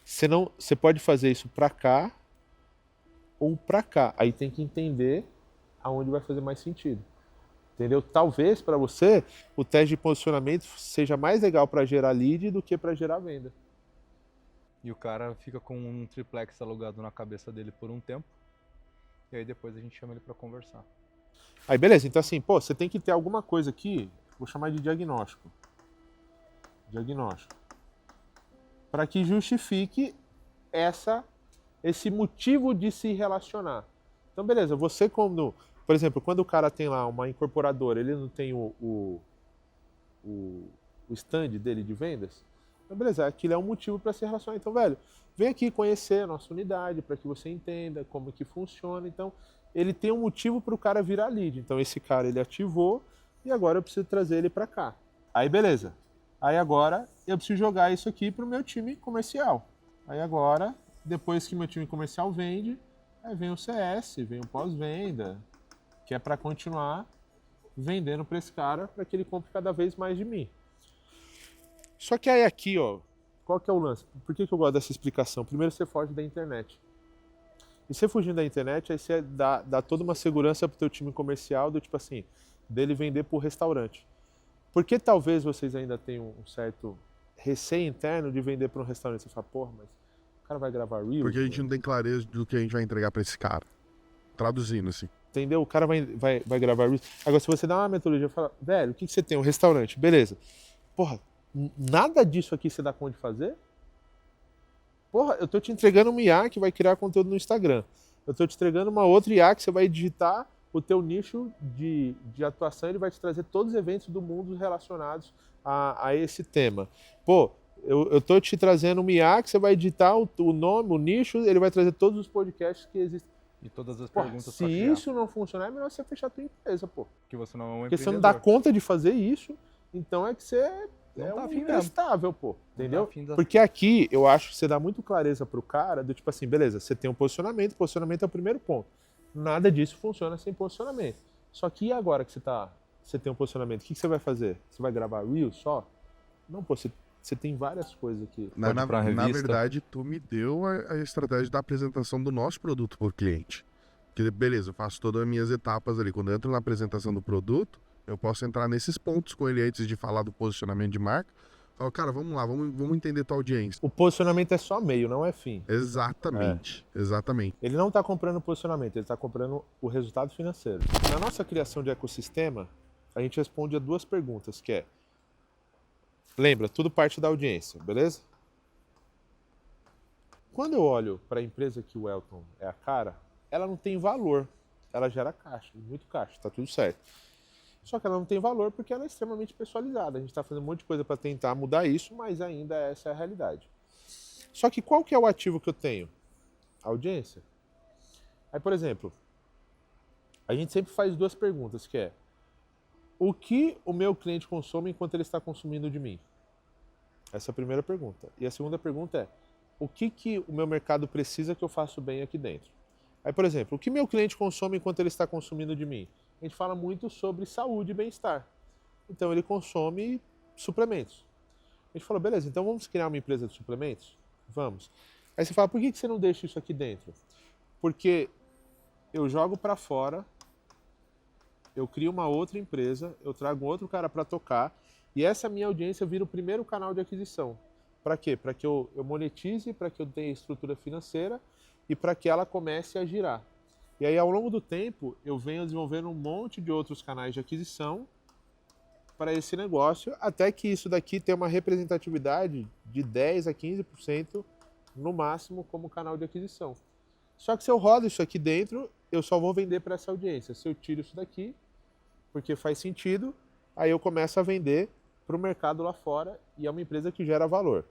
Speaker 1: Você pode fazer isso para cá ou para cá. Aí tem que entender aonde vai fazer mais sentido. Entendeu? Talvez para você o teste de posicionamento seja mais legal para gerar lead do que para gerar venda.
Speaker 2: E o cara fica com um triplex alugado na cabeça dele por um tempo. E aí depois a gente chama ele para conversar.
Speaker 1: Aí beleza, então assim, você tem que ter alguma coisa aqui, vou chamar de diagnóstico. Diagnóstico. Para que justifique esse motivo de se relacionar. Então, beleza, você como, por exemplo, quando o cara tem lá uma incorporadora, ele não tem o stand dele de vendas, então, beleza, aquilo é um motivo para se relacionar. Então, velho, vem aqui conhecer a nossa unidade para que você entenda como que funciona. Então, ele tem um motivo para o cara virar lead. Então, esse cara ele ativou e agora eu preciso trazer ele para cá. Aí, beleza. Aí agora eu preciso jogar isso aqui para o meu time comercial. Aí agora, depois que meu time comercial vende, aí vem o CS, vem o pós-venda, que é para continuar vendendo para esse cara, para que ele compre cada vez mais de mim. Só que aí aqui, qual que é o lance? Por que eu gosto dessa explicação? Primeiro você foge da internet. E você fugindo da internet, aí você dá toda uma segurança para o teu time comercial, do tipo assim, dele vender para o restaurante. Porque talvez vocês ainda tenham um certo receio interno de vender para um restaurante. Você fala, porra, mas o cara vai gravar Reels?
Speaker 5: Porque a gente não tem clareza do que a gente vai entregar para esse cara. Traduzindo, assim.
Speaker 1: Entendeu? O cara vai gravar Reels. Agora, se você dá uma metodologia e fala, velho, o que você tem? Um restaurante, beleza. Porra, nada disso aqui você dá conta de fazer? Porra, eu tô te entregando uma IA que vai criar conteúdo no Instagram. Eu tô te entregando uma outra IA que você vai digitar o teu nicho de atuação, ele vai te trazer todos os eventos do mundo relacionados a esse tema. Pô, eu tô te trazendo uma IA que você vai digitar o nome, o nicho, ele vai trazer todos os podcasts que existem.
Speaker 2: E todas as
Speaker 1: Pô,
Speaker 2: perguntas
Speaker 1: se isso não funcionar, é melhor você fechar a tua empresa, pô.
Speaker 2: que você não é um
Speaker 1: Porque você não dá conta de fazer isso, então é que você
Speaker 2: Não tá
Speaker 1: um
Speaker 2: afim mesmo.
Speaker 1: imprestável, pô. Entendeu?
Speaker 2: Não tá afim da-
Speaker 1: Porque aqui eu acho que você dá muito clareza pro cara, do tipo assim, beleza, você tem um posicionamento é o primeiro ponto. Nada disso funciona sem posicionamento. Só que e agora que você tem um posicionamento, o que você vai fazer? Você vai gravar Reels só? Não, pô, você tem várias coisas aqui.
Speaker 5: Na
Speaker 2: ir pra revista.
Speaker 5: verdade, tu me deu a estratégia da apresentação do nosso produto para o cliente. Que beleza, eu faço todas as minhas etapas ali. Quando eu entro na apresentação do produto, eu posso entrar nesses pontos com ele antes de falar do posicionamento de marca. Falo, cara, vamos lá, vamos entender tua audiência.
Speaker 1: O posicionamento é só meio, não é fim.
Speaker 5: Exatamente, exatamente.
Speaker 1: Ele não está comprando o posicionamento, ele está comprando o resultado financeiro. Na nossa criação de ecossistema, a gente responde a duas perguntas, que é Lembra, tudo parte da audiência, beleza? Quando eu olho para a empresa que o Elton é a cara, ela não tem valor. Ela gera caixa, muito caixa, tá tudo certo. Só que ela não tem valor porque ela é extremamente pessoalizada. A gente está fazendo um monte de coisa para tentar mudar isso, mas ainda essa é a realidade. Só que qual que é o ativo que eu tenho? A audiência. Aí, por exemplo, a gente sempre faz duas perguntas, que é: o que o meu cliente consome enquanto ele está consumindo de mim? Essa é a primeira pergunta. E a segunda pergunta é: o que o meu mercado precisa que eu faço bem aqui dentro? Aí, por exemplo, o que meu cliente consome enquanto ele está consumindo de mim? A gente fala muito sobre saúde e bem-estar. Então, ele consome suplementos. A gente falou, beleza, então vamos criar uma empresa de suplementos? Vamos. Aí você fala, por que você não deixa isso aqui dentro? Porque eu jogo para fora, eu crio uma outra empresa, eu trago outro cara para tocar, e essa minha audiência vira o primeiro canal de aquisição. Para quê? Para que eu monetize, para que eu tenha estrutura financeira e para que ela comece a girar. E aí, ao longo do tempo, eu venho desenvolvendo um monte de outros canais de aquisição para esse negócio, até que isso daqui tenha uma representatividade de 10 a 15% no máximo como canal de aquisição. Só que se eu rodo isso aqui dentro, eu só vou vender para essa audiência. Se eu tiro isso daqui, porque faz sentido, aí eu começo a vender para o mercado lá fora e é uma empresa que gera valor.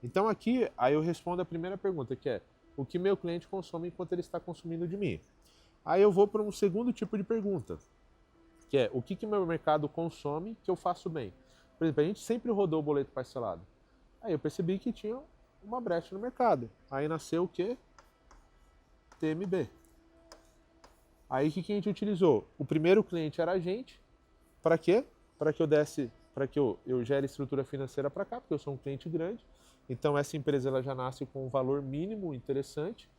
Speaker 1: Então aqui, aí eu respondo a primeira pergunta, que é: o que meu cliente consome enquanto ele está consumindo de mim? Aí eu vou para um segundo tipo de pergunta, que é: o que meu mercado consome que eu faço bem? Por exemplo, a gente sempre rodou o boleto parcelado. Aí eu percebi que tinha uma brecha no mercado. Aí nasceu o quê? TMB. Aí o que a gente utilizou? O primeiro cliente era a gente. Para quê? Para que eu desse, para que eu gere estrutura financeira para cá, porque eu sou um cliente grande. Então essa empresa ela já nasce com um valor mínimo interessante,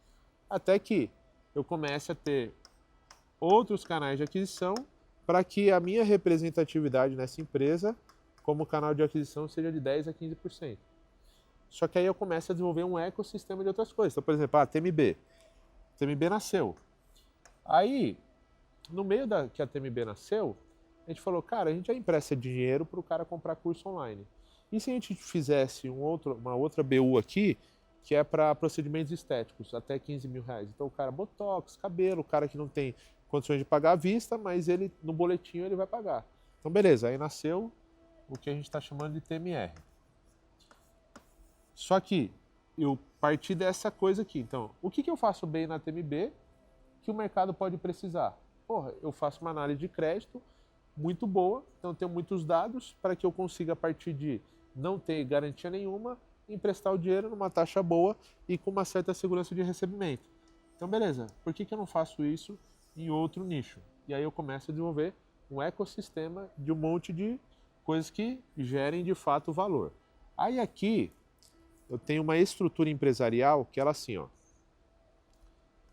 Speaker 1: até que eu comece a ter outros canais de aquisição para que a minha representatividade nessa empresa como canal de aquisição seja de 10 a 15%. Só que aí eu começo a desenvolver um ecossistema de outras coisas. Então, por exemplo, a TMB. A TMB nasceu. Aí, no meio que a TMB nasceu, a gente falou, cara, a gente já empresta dinheiro para o cara comprar curso online. E se a gente fizesse uma outra BU aqui, que é para procedimentos estéticos, até 15 mil reais. Então o cara, botox, cabelo, o cara que não tem condições de pagar à vista, mas ele no boletinho ele vai pagar. Então beleza, aí nasceu o que a gente está chamando de TMR. Só que eu parti dessa coisa aqui. Então, o que eu faço bem na TMB que o mercado pode precisar? Porra, eu faço uma análise de crédito muito boa, então eu tenho muitos dados para que eu consiga, a partir de não ter garantia nenhuma, emprestar o dinheiro numa taxa boa e com uma certa segurança de recebimento. Então, beleza, por que eu não faço isso em outro nicho? E aí eu começo a desenvolver um ecossistema de um monte de coisas que gerem de fato valor. Aí aqui eu tenho uma estrutura empresarial que ela assim, ó.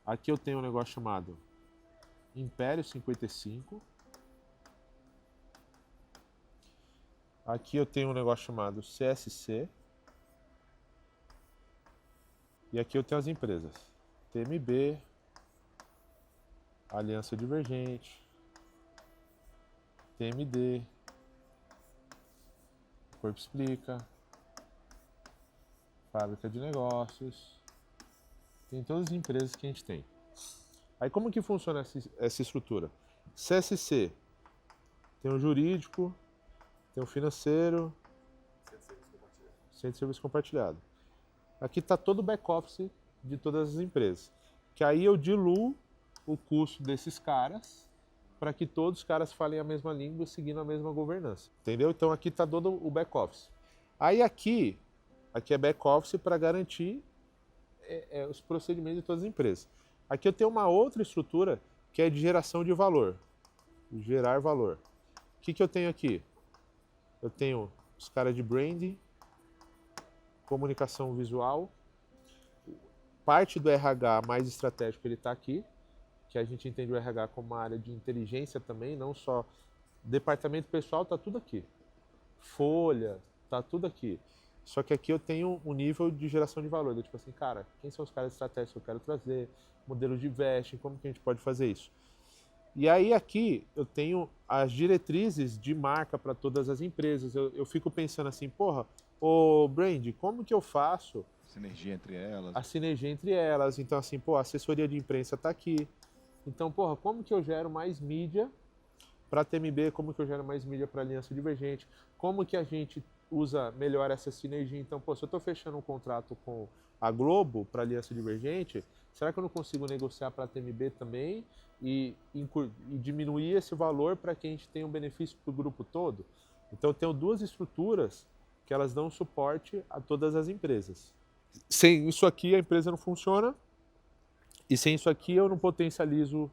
Speaker 1: Aqui eu tenho um negócio chamado Império 55. Aqui eu tenho um negócio chamado CSC. E aqui eu tenho as empresas. TMB, Aliança Divergente, TMD, Corpo Explica, Fábrica de Negócios. Tem todas as empresas que a gente tem. Aí como que funciona essa estrutura? CSC tem o jurídico, tem o financeiro, centro de serviço compartilhado. Aqui está todo o back-office de todas as empresas. Que aí eu diluo o custo desses caras para que todos os caras falem a mesma língua seguindo a mesma governança. Entendeu? Então aqui está todo o back-office. Aí aqui é back-office para garantir os procedimentos de todas as empresas. Aqui eu tenho uma outra estrutura que é de geração de valor. Gerar valor. O que eu tenho aqui? Eu tenho os caras de branding, comunicação visual, parte do RH mais estratégico ele está aqui, que a gente entende o RH como uma área de inteligência também, não só departamento pessoal, está tudo aqui. Folha, está tudo aqui. Só que aqui eu tenho um nível de geração de valor, tipo assim, cara, quem são os caras estratégicos que eu quero trazer, modelos de vesting, como que a gente pode fazer isso? E aí aqui eu tenho as diretrizes de marca para todas as empresas. Eu fico pensando assim, porra, ô Brand, como que eu faço
Speaker 4: Sinergia entre elas.
Speaker 1: a sinergia entre elas? Então assim, pô, a assessoria de imprensa está aqui. Então, porra, como que eu gero mais mídia para a TMB? Como que eu gero mais mídia para a Aliança Divergente? Como que a gente usa melhor essa sinergia? Então, pô, se eu estou fechando um contrato com a Globo para a Aliança Divergente, será que eu não consigo negociar para a TMB também e diminuir esse valor para que a gente tenha um benefício para o grupo todo? Então, eu tenho duas estruturas que elas dão suporte a todas as empresas. Sem isso aqui, a empresa não funciona. E sem isso aqui eu não potencializo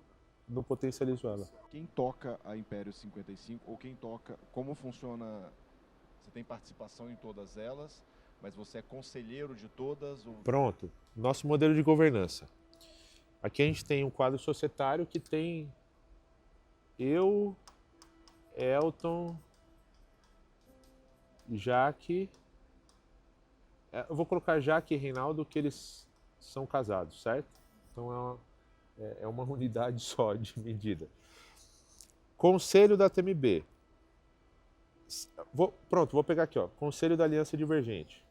Speaker 1: ela.
Speaker 4: Quem toca a Império 55 ou quem toca, como funciona? Você tem participação em todas elas, mas você é conselheiro de todas? Ou...
Speaker 1: Pronto, nosso modelo de governança. Aqui a gente tem um quadro societário que tem eu, Elton, Jaque. Eu vou colocar Jaque e Reinaldo, que eles são casados, certo? Então é uma unidade só de medida. Conselho da TMB. Vou pegar aqui, ó. Conselho da Aliança Divergente.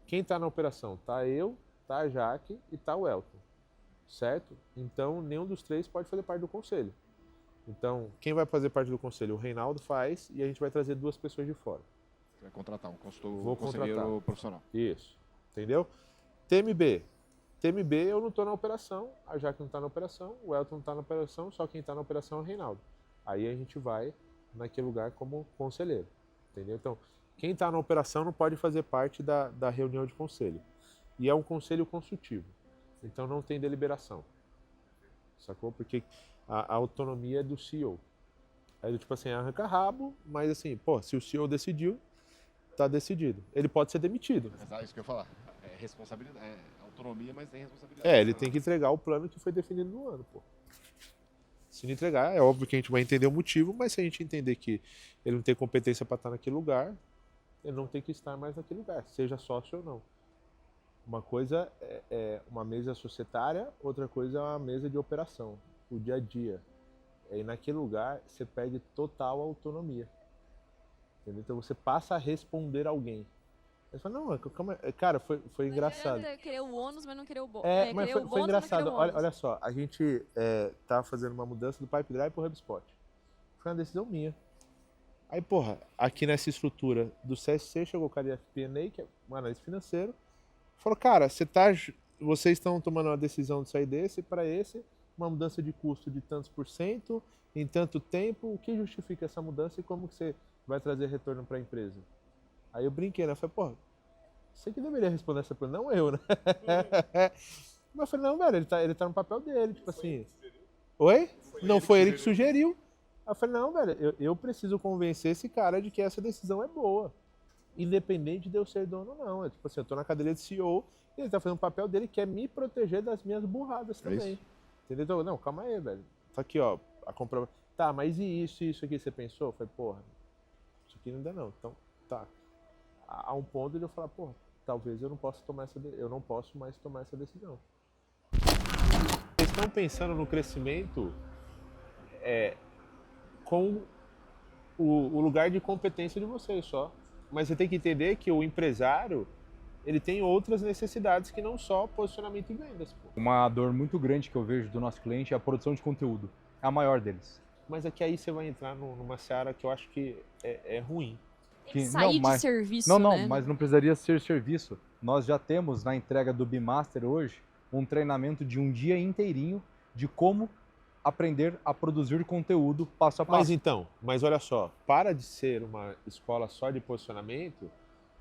Speaker 1: Quem está na operação? Tá eu, tá a Jaque e tá o Elton. Certo? Então, nenhum dos três pode fazer parte do conselho. Então, quem vai fazer parte do conselho? O Reinaldo faz e a gente vai trazer duas pessoas de fora.
Speaker 4: Você vai contratar um
Speaker 1: Vou
Speaker 4: conselheiro
Speaker 1: contratar.
Speaker 4: profissional.
Speaker 1: Isso. Entendeu? TMB. TMB eu não estou na operação, a Jaque não está na operação, o Elton não está na operação, só quem está na operação é o Reinaldo. Aí a gente vai naquele lugar como conselheiro. Entendeu? Então, quem está na operação não pode fazer parte da reunião de conselho. E é um conselho consultivo. Então não tem deliberação. Sacou? Porque a autonomia é do CEO. Aí tipo assim, arranca rabo, mas assim, pô, se o CEO decidiu, tá decidido. Ele pode ser demitido.
Speaker 4: É isso que eu ia falar. É responsabilidade, é autonomia, mas tem responsabilidade.
Speaker 1: Ele tem que entregar o plano que foi definido no ano, pô. Se não entregar, é óbvio que a gente vai entender o motivo, mas se a gente entender que ele não tem competência para estar naquele lugar, ele não tem que estar mais naquele lugar, seja sócio ou não. Uma coisa é uma mesa societária, outra coisa é uma mesa de operação, o dia a dia. E naquele lugar você perde total autonomia. Entendeu? Então você passa a responder a alguém. Aí você fala, não, calma, cara, foi engraçado.
Speaker 3: Não querer o ônus, mas não querer o bônus.
Speaker 1: Mas foi engraçado. Olha só, a gente tá fazendo uma mudança do Pipe Drive pro HubSpot. Foi uma decisão minha. Aí, porra, aqui nessa estrutura do CSC chegou o cara de FP&A, que é um analista financeiro, falou, cara, vocês estão tomando uma decisão de sair desse para esse, uma mudança de custo de tantos por cento, em tanto tempo, o que justifica essa mudança e como que você vai trazer retorno para a empresa? Aí eu brinquei, né? Eu falei, porra, você que deveria responder essa pergunta, não eu, né? Mas eu falei, não, velho, ele tá no papel dele, tipo assim. Oi? Não foi ele que sugeriu. Aí eu falei, não, velho, eu preciso convencer esse cara de que essa decisão é boa. Independente de eu ser dono ou não. Tipo assim, eu tô na cadeira de CEO e ele tá fazendo o papel dele que é me proteger das minhas burradas também. Entendeu? Então, não, calma aí, velho. Tá aqui, ó, a compra. Tá, mas e isso aqui você pensou? Eu falei, porra, isso aqui não dá não. Então, tá. A um ponto de eu falar, porra, talvez eu não possa eu não posso mais tomar essa decisão. Vocês estão pensando no crescimento com o lugar de competência de vocês só. Mas você tem que entender que o empresário, ele tem outras necessidades que não só posicionamento e vendas. Pô.
Speaker 2: Uma dor muito grande que eu vejo do nosso cliente é a produção de conteúdo. É a maior deles.
Speaker 1: Mas aqui aí você vai entrar numa seara que eu acho que é ruim.
Speaker 3: Sair de serviço,
Speaker 2: Não,
Speaker 3: né?
Speaker 2: mas não precisaria ser serviço. Nós já temos na entrega do Bimaster hoje um treinamento de um dia inteirinho de como aprender a produzir conteúdo passo a passo.
Speaker 1: Mas olha só, para de ser uma escola só de posicionamento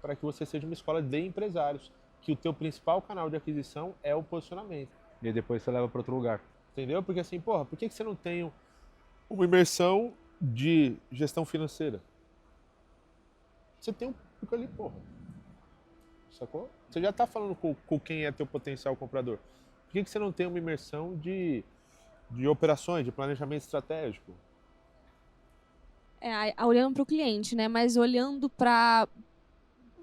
Speaker 1: para que você seja uma escola de empresários, que o teu principal canal de aquisição é o posicionamento.
Speaker 2: E aí depois você leva para outro lugar.
Speaker 1: Entendeu? Porque assim, porra, por que você não tem uma imersão de gestão financeira? Você tem um público ali, porra. Sacou? Você já tá falando com quem é teu potencial comprador. Por que você não tem uma imersão de operações, de planejamento estratégico?
Speaker 3: Olhando para o cliente, né? Mas olhando para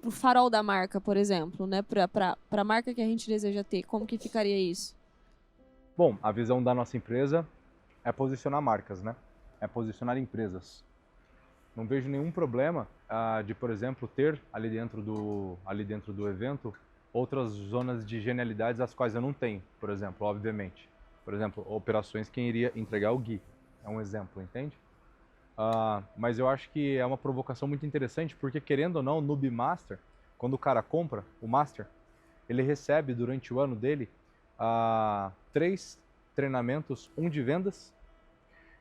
Speaker 3: o farol da marca, por exemplo, né? Para a marca que a gente deseja ter, como que ficaria isso?
Speaker 2: Bom, a visão da nossa empresa é posicionar marcas, né? É posicionar empresas. Não vejo nenhum problema de, por exemplo, ter ali dentro do evento outras zonas de genialidades as quais eu não tenho, por exemplo, obviamente. Por exemplo, operações quem iria entregar o Gui. É um exemplo, entende? Mas eu acho que é uma provocação muito interessante, porque querendo ou não, no Noob Master, quando o cara compra o Master, ele recebe durante o ano dele 3 treinamentos, um de vendas,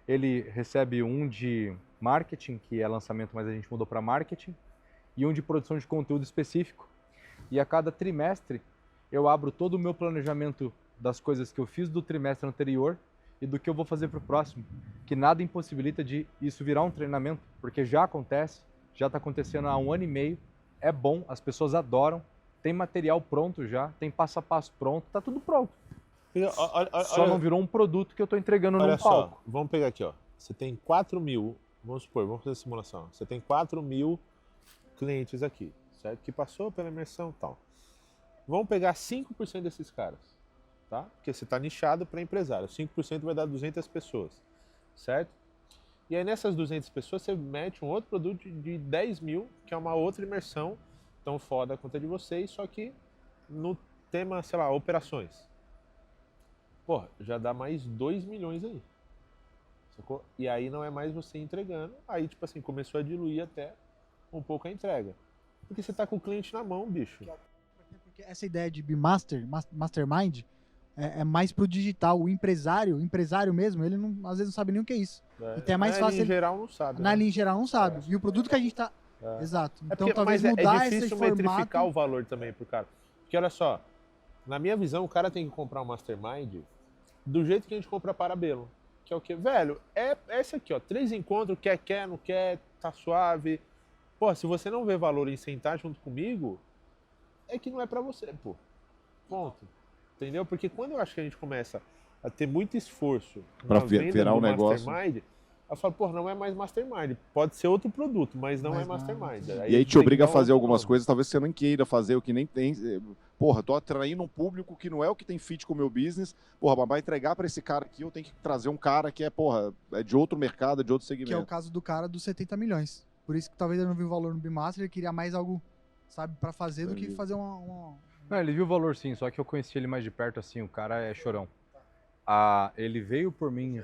Speaker 2: ele recebe um de marketing, que é lançamento, mas a gente mudou para marketing, e um de produção de conteúdo específico. E a cada trimestre eu abro todo o meu planejamento das coisas que eu fiz do trimestre anterior e do que eu vou fazer para o próximo, que nada impossibilita de isso virar um treinamento, porque já acontece, já está acontecendo há 1 ano e meio, é bom, as pessoas adoram, tem material pronto já, tem passo a passo pronto, tá tudo pronto. Só não virou um produto que eu estou entregando
Speaker 1: Olha
Speaker 2: num
Speaker 1: só,
Speaker 2: palco.
Speaker 1: vamos pegar aqui, ó. Você tem 4.000, vamos supor, vamos fazer a simulação. Você tem 4.000 clientes aqui, certo? Que passou pela imersão e tal. Vamos pegar 5% desses caras, tá? Porque você está nichado para empresário. 5% vai dar 200 pessoas, certo? E aí nessas 200 pessoas você mete um outro produto de 10.000, que é uma outra imersão, tão foda quanto a de vocês, só que no tema, sei lá, operações. Porra, já dá mais 2 milhões aí. Sacou? E aí não é mais você entregando, aí tipo assim, começou a diluir até um pouco a entrega. Porque você tá com o cliente na mão, bicho.
Speaker 6: Porque essa ideia de mastermind é mais pro digital. O empresário mesmo, ele não, às vezes não sabe nem o que é isso. Então é mais fácil.
Speaker 1: Em geral não sabe.
Speaker 6: Na
Speaker 1: né?
Speaker 6: linha em geral não sabe. E o produto que a gente tá. Exato.
Speaker 1: É
Speaker 6: Então
Speaker 1: porque,
Speaker 6: talvez
Speaker 1: mas
Speaker 6: mudar
Speaker 1: é
Speaker 6: esse
Speaker 1: difícil
Speaker 6: formato.
Speaker 1: metrificar o valor também pro cara. Porque olha só, na minha visão, o cara tem que comprar um mastermind do jeito que a gente compra Parabelo. Que é o quê? Velho, é esse aqui, ó. 3 encontros, quer, não quer, tá suave. Pô, se você não vê valor em sentar junto comigo, é que não é pra você, pô. Ponto. Entendeu? Porque quando eu acho que a gente começa a ter muito esforço
Speaker 7: Pra
Speaker 1: na venda
Speaker 7: virar
Speaker 1: do
Speaker 7: um negócio.
Speaker 1: mastermind, eu falo, pô, não é mais mastermind. Pode ser outro produto, mas não
Speaker 6: Mas
Speaker 1: é
Speaker 6: não,
Speaker 1: mastermind.
Speaker 7: E aí te
Speaker 1: tem que
Speaker 7: obriga a
Speaker 1: dar
Speaker 7: fazer
Speaker 1: outro
Speaker 7: algumas
Speaker 1: nome.
Speaker 7: coisas, talvez você não queira fazer, o que nem tem. Porra, tô atraindo um público que não é o que tem fit com o meu business. Porra, mas pra entregar pra esse cara aqui, eu tenho que trazer um cara que é, porra, é de outro mercado, é de outro
Speaker 6: Que é o
Speaker 7: segmento.
Speaker 6: caso do cara dos 70 milhões. Por isso que talvez ele não viu o valor no Bimaster, ele queria mais algo, sabe, pra fazer do que fazer uma...
Speaker 2: Não, ele viu o valor sim, só que eu conheci ele mais de perto assim, o cara é chorão. Ele veio por mim,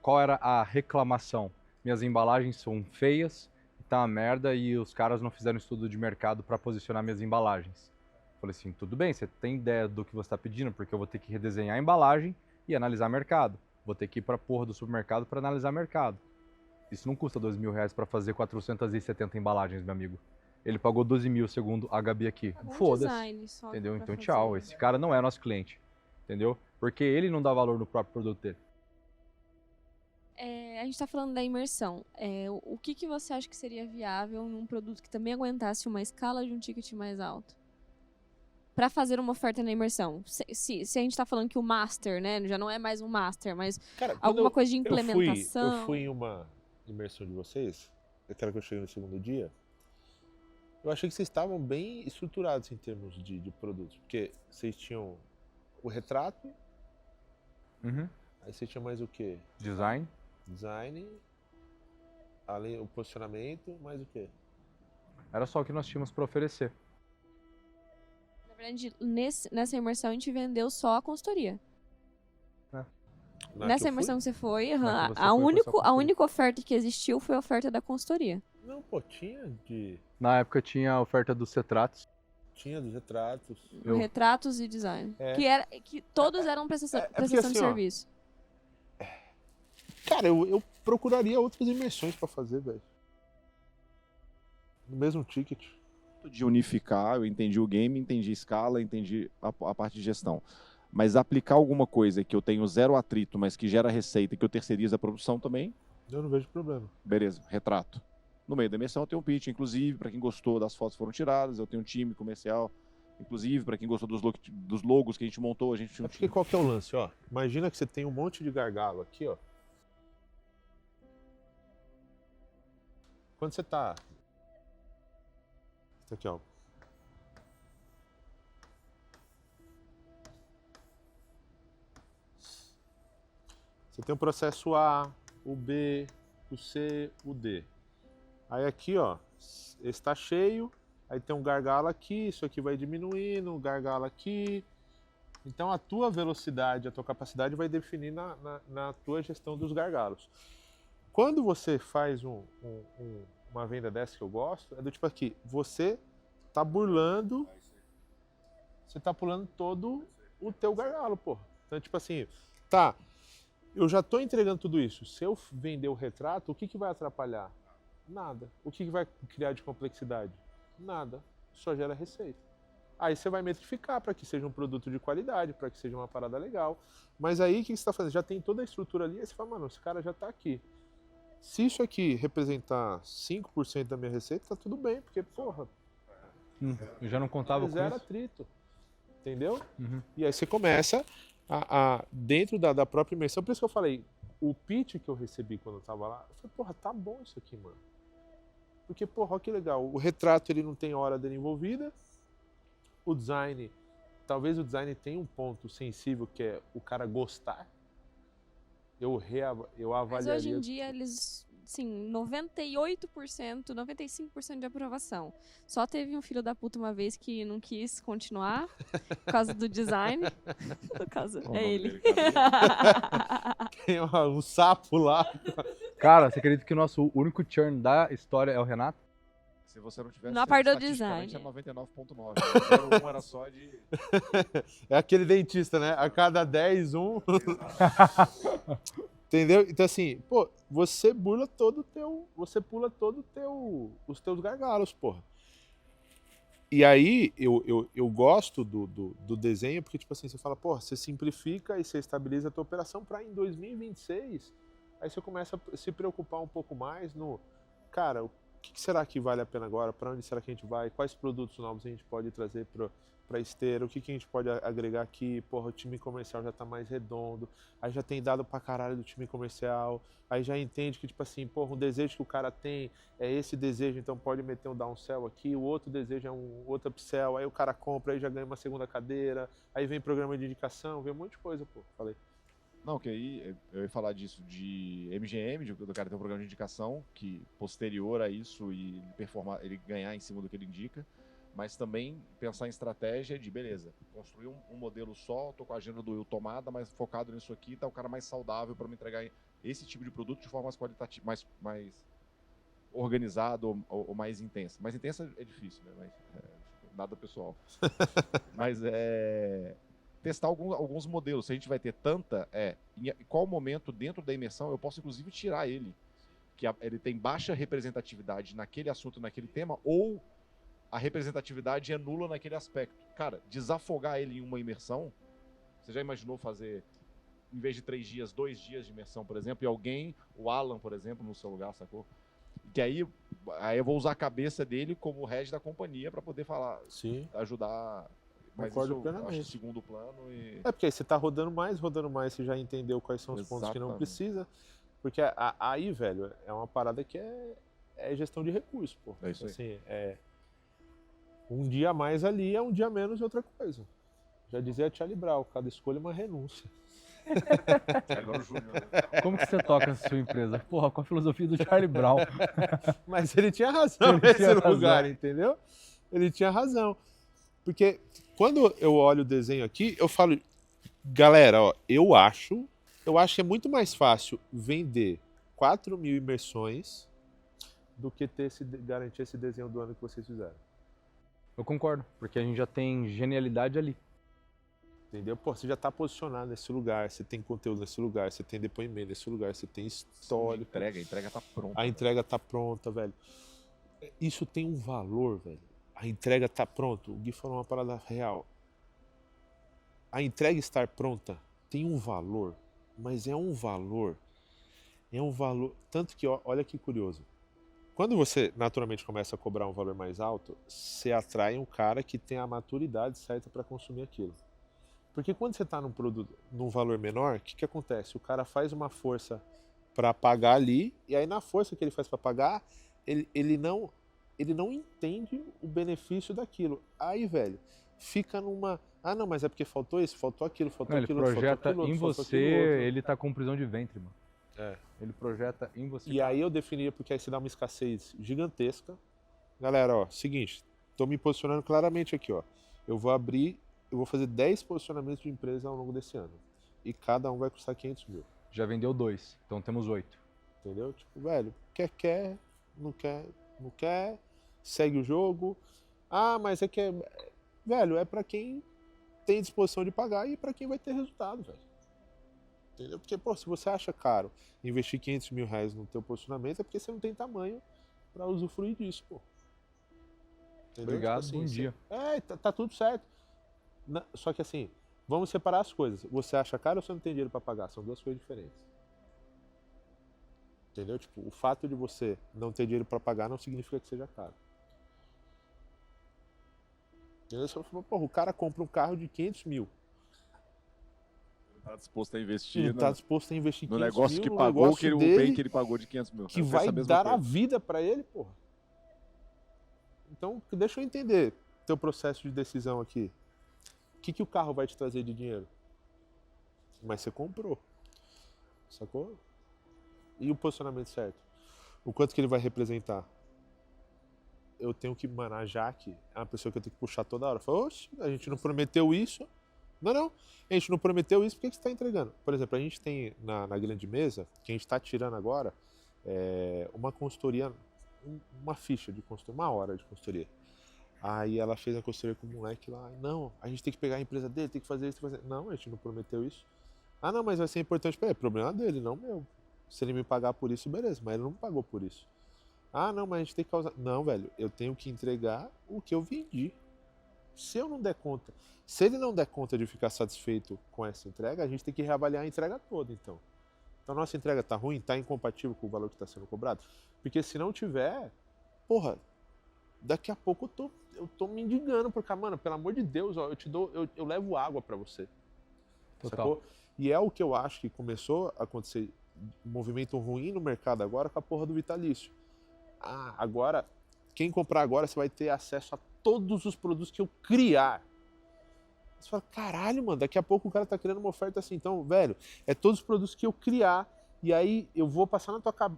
Speaker 2: qual era a reclamação? Minhas embalagens são feias, tá uma merda e os caras não fizeram estudo de mercado para posicionar minhas embalagens. Falei assim, tudo bem, você tem ideia do que você está pedindo, porque eu vou ter que redesenhar a embalagem e analisar mercado. Vou ter que ir pra porra do supermercado para analisar mercado. Isso não custa R$2.000 para fazer 470 embalagens, meu amigo. Ele pagou 12 mil segundo a Gabi aqui.
Speaker 3: Tá bom
Speaker 2: Foda-se.
Speaker 3: design só
Speaker 2: Entendeu?
Speaker 3: pra
Speaker 2: Então
Speaker 3: fazer.
Speaker 2: tchau. Esse cara não é nosso cliente. Entendeu? Porque ele não dá valor no próprio produto dele.
Speaker 3: A gente tá falando da imersão. O que você acha que seria viável em um produto que também aguentasse uma escala de um ticket mais alto? Para fazer uma oferta na imersão. Se a gente tá falando que o master, né, já não é mais um master, mas
Speaker 1: Cara, quando
Speaker 3: alguma coisa de
Speaker 1: eu
Speaker 3: implementação.
Speaker 1: fui em uma imersão de vocês, aquela que eu cheguei no segundo dia, eu achei que vocês estavam bem estruturados em termos de produtos. Porque vocês tinham o retrato, aí você tinha mais o quê?
Speaker 2: Design.
Speaker 1: Design, além o posicionamento, mais o quê?
Speaker 2: Era só o que nós tínhamos para oferecer.
Speaker 3: Na verdade, nessa imersão a gente vendeu só a consultoria. Nessa imersão que você foi,
Speaker 2: Na que você
Speaker 3: a
Speaker 2: foi só consultoria.
Speaker 3: única oferta que existiu foi a oferta da consultoria.
Speaker 1: Não, pô, tinha de...
Speaker 2: Na época tinha a oferta dos retratos.
Speaker 1: Tinha dos retratos.
Speaker 3: Retratos e design.
Speaker 1: É.
Speaker 3: Que todos eram prestação
Speaker 1: porque
Speaker 3: de
Speaker 1: assim, ó,
Speaker 3: serviço.
Speaker 1: Cara, eu procuraria outras imersões pra fazer, velho. No mesmo ticket.
Speaker 7: De unificar, eu entendi o game, entendi a escala, entendi a parte de gestão. Mas aplicar alguma coisa que eu tenho zero atrito, mas que gera receita e que eu terceirizo a produção também,
Speaker 1: Eu não vejo problema.
Speaker 7: beleza, retrato. No meio da imersão eu tenho um pitch, inclusive, para quem gostou das fotos que foram tiradas, eu tenho um time comercial, inclusive, para quem gostou dos logos que a gente montou, a gente tinha
Speaker 1: É
Speaker 7: um
Speaker 1: porque
Speaker 7: time.
Speaker 1: qual que é o lance, ó? Imagina que você tem um monte de gargalo aqui, ó. Quando você tá... Isso aqui, ó. Você tem o processo A, o B, o C, o D. Aí aqui, ó, esse tá cheio, aí tem um gargalo aqui, isso aqui vai diminuindo, um gargalo aqui. Então a tua velocidade, a tua capacidade vai definir na tua gestão dos gargalos. Quando você faz uma venda dessa que eu gosto, é do tipo aqui, você tá burlando, você tá pulando todo o teu gargalo, pô. Então, tipo assim, tá, eu já tô entregando tudo isso. Se eu vender o retrato, o que que vai atrapalhar? Nada. O que que vai criar de complexidade? Nada. Só gera receita. Aí você vai metrificar para que seja um produto de qualidade, para que seja uma parada legal. Mas aí o que você está fazendo? Já tem toda a estrutura ali, aí você fala, mano, esse cara já está aqui. Se isso aqui representar 5% da minha receita, tá tudo bem, porque, porra,
Speaker 2: Eu já não contava com
Speaker 1: zero
Speaker 2: isso.
Speaker 1: atrito. Entendeu?
Speaker 2: Uhum.
Speaker 1: E aí você começa dentro da própria imersão. Por isso que eu falei, o pitch que eu recebi quando eu tava lá, eu falei, porra, tá bom isso aqui, mano. Porque, porra, olha que legal. O retrato, ele não tem hora dele envolvida. O design, talvez o design tenha um ponto sensível que é o cara gostar. Eu avaliaria.
Speaker 3: Mas hoje em dia eles, sim, 98%, 95% de aprovação. Só teve um filho da puta uma vez que não quis continuar por causa do design. No caso,
Speaker 4: Qual o
Speaker 3: é
Speaker 4: nome
Speaker 3: ele.
Speaker 4: dele, cara?
Speaker 1: Tem um sapo lá.
Speaker 2: Cara, você acredita que o nosso único churn da história é o Renato?
Speaker 4: Se você não tivesse,
Speaker 3: Na parte do
Speaker 4: estatisticamente,
Speaker 3: design.
Speaker 4: é 99,9. 0,1 era só de...
Speaker 1: É aquele dentista, né? A cada 10, um. Entendeu? Então assim, pô, você burla todo o teu. Você pula todo os teus gargalos, porra. E aí eu gosto do desenho, porque, tipo assim, você fala, porra, você simplifica e você estabiliza a tua operação para em 2026. Aí você começa a se preocupar um pouco mais no. Cara, o que será que vale a pena agora? Para onde será que a gente vai? Quais produtos novos a gente pode trazer para esteira? O que a gente pode agregar aqui? Porra, o time comercial já tá mais redondo. Aí já tem dado pra caralho do time comercial. Aí já entende que, tipo assim, porra, um desejo que o cara tem é esse desejo, então pode meter um downsell aqui. O outro desejo é um outro upsell. Aí o cara compra, aí já ganha uma segunda cadeira. Aí vem programa de indicação, vem um monte de coisa, pô. Falei.
Speaker 4: Não, que aí eu ia falar disso de MGM, do cara ter um programa de indicação, que posterior a isso e performar, ele ganhar em cima do que ele indica, mas também pensar em estratégia de, beleza, construir um modelo só, tô com a agenda do Will tomada, mas focado nisso aqui, tá o cara mais saudável para me entregar esse tipo de produto de forma mais qualitativa, mais organizado ou mais intensa. Mais intensa é difícil, né? Mas, nada pessoal. Mas testar alguns modelos. Se a gente vai ter tanta, em qual momento dentro da imersão eu posso inclusive tirar ele, que ele tem baixa representatividade naquele assunto, naquele tema, ou a representatividade é nula naquele aspecto. Cara, desafogar ele em uma imersão, você já imaginou fazer, em vez de 3 dias, 2 dias de imersão, por exemplo, e alguém, o Alan, por exemplo, no seu lugar, sacou? Que aí eu vou usar a cabeça dele como head da companhia para poder falar,
Speaker 1: Sim.
Speaker 4: Ajudar. Mas
Speaker 1: Concordo
Speaker 4: isso,
Speaker 1: plenamente.
Speaker 4: acho segundo plano e...
Speaker 1: É porque aí você tá rodando mais, você já entendeu quais são os pontos que não
Speaker 4: Exatamente.
Speaker 1: precisa. Porque aí, velho, é uma parada que é gestão de recursos, pô.
Speaker 4: É isso aí.
Speaker 1: Assim, um dia a mais ali é um dia a menos de outra coisa. Já dizia a Charlie Brown, cada escolha é uma renúncia.
Speaker 4: Agora o Júnior, né?
Speaker 2: Como que você toca na sua empresa? Porra, com a filosofia do Charlie Brown.
Speaker 1: Mas ele tinha razão
Speaker 2: Ele
Speaker 1: nesse
Speaker 2: tinha
Speaker 1: lugar,
Speaker 2: razão.
Speaker 1: entendeu? Ele tinha razão. Porque quando eu olho o desenho aqui, eu falo, galera, ó, eu acho que é muito mais fácil vender 4.000 imersões do que garantir esse desenho do ano que vocês fizeram.
Speaker 2: Eu concordo, porque a gente já tem genialidade ali.
Speaker 1: Entendeu? Pô, você já está posicionado nesse lugar, você tem conteúdo nesse lugar, você tem depoimento nesse lugar, você tem história.
Speaker 4: A entrega tá pronta.
Speaker 1: A entrega tá pronta, velho. Isso tem um valor, velho. A entrega tá pronta. O Gui falou uma parada real. A entrega estar pronta tem um valor, mas é um valor. Tanto que, olha que curioso. Quando você naturalmente começa a cobrar um valor mais alto, você atrai um cara que tem a maturidade certa para consumir aquilo. Porque quando você está num valor menor, o que acontece? O cara faz uma força para pagar ali, e aí na força que ele faz para pagar, ele não entende o benefício daquilo. Aí, velho, fica Ah, não, mas é porque faltou isso, faltou aquilo, faltou
Speaker 2: Não, ele
Speaker 1: aquilo, faltou
Speaker 2: projeta
Speaker 1: aquilo,
Speaker 2: em
Speaker 1: faltou
Speaker 2: você,
Speaker 1: aquilo outro.
Speaker 2: ele tá com prisão de ventre, mano.
Speaker 1: É.
Speaker 2: Ele projeta em você.
Speaker 1: E aí eu definiria, porque aí se dá uma escassez gigantesca. Galera, ó, seguinte, tô me posicionando claramente aqui, ó. Eu vou fazer 10 posicionamentos de empresa ao longo desse ano. E cada um vai custar 500 mil.
Speaker 2: Já vendeu 2, então temos 8.
Speaker 1: Entendeu? Tipo, velho, quer, não quer, segue o jogo. Ah, mas é que velho, é pra quem tem disposição de pagar e pra quem vai ter resultado, velho. Entendeu? Porque, pô, se você acha caro investir 500 mil reais no teu posicionamento, é porque você não tem tamanho pra usufruir disso, pô. Entendeu?
Speaker 2: Obrigado,
Speaker 1: Tipo
Speaker 2: bom
Speaker 1: assim,
Speaker 2: dia.
Speaker 1: tá tudo certo. Só que assim, vamos separar as coisas. Você acha caro ou você não tem dinheiro pra pagar? São duas coisas diferentes. Entendeu? Tipo, o fato de você não ter dinheiro pra pagar não significa que seja caro. Entendeu? Você falou, porra, o cara compra um carro de 500 mil.
Speaker 4: Tá disposto a investir
Speaker 1: Ele tá disposto a investir
Speaker 4: no
Speaker 1: 500
Speaker 4: negócio
Speaker 1: mil
Speaker 4: que
Speaker 1: no
Speaker 4: pagou,
Speaker 1: negócio
Speaker 4: o
Speaker 1: dele,
Speaker 4: bem que ele pagou de 500 mil.
Speaker 1: que
Speaker 4: Eu penso
Speaker 1: vai
Speaker 4: a mesma
Speaker 1: dar a
Speaker 4: coisa.
Speaker 1: vida pra ele, porra. Então, deixa eu entender teu processo de decisão aqui. O que o carro vai te trazer de dinheiro? Mas você comprou. Sacou? E o posicionamento certo? O quanto que ele vai representar? Eu tenho que, mano, a Jaque é uma pessoa que eu tenho que puxar toda hora. Fala, oxe, a gente não prometeu isso. Não, a gente não prometeu isso, por que você está entregando? Por exemplo, a gente tem na grande mesa, que a gente está tirando agora, uma consultoria, uma ficha de consultoria, 1 hora de consultoria. Aí ela fez a consultoria com o moleque lá, não, a gente tem que pegar a empresa dele, tem que fazer isso, fazer. Não, a gente não prometeu isso. Ah, não, mas vai ser importante para ele, problema dele, não meu. Se ele me pagar por isso, beleza, mas ele não me pagou por isso. Ah, não, mas a gente tem que causar. Não, velho, eu tenho que entregar o que eu vendi. Se eu não der conta, se ele não der conta de ficar satisfeito com essa entrega, a gente tem que reavaliar a entrega toda, então. Então, nossa entrega tá ruim, tá incompatível com o valor que está sendo cobrado? Porque se não tiver, porra, daqui a pouco eu tô me indigando, porque, mano, pelo amor de Deus, ó, eu levo água para você.
Speaker 2: Total.
Speaker 1: Sacou? E é o que eu acho que começou a acontecer, um movimento ruim no mercado agora com a porra do vitalício. Ah, agora, quem comprar agora, você vai ter acesso a todos os produtos que eu criar. Você fala, caralho, mano, daqui a pouco o cara tá criando uma oferta assim. Então, velho, é todos os produtos que eu criar, e aí eu vou passar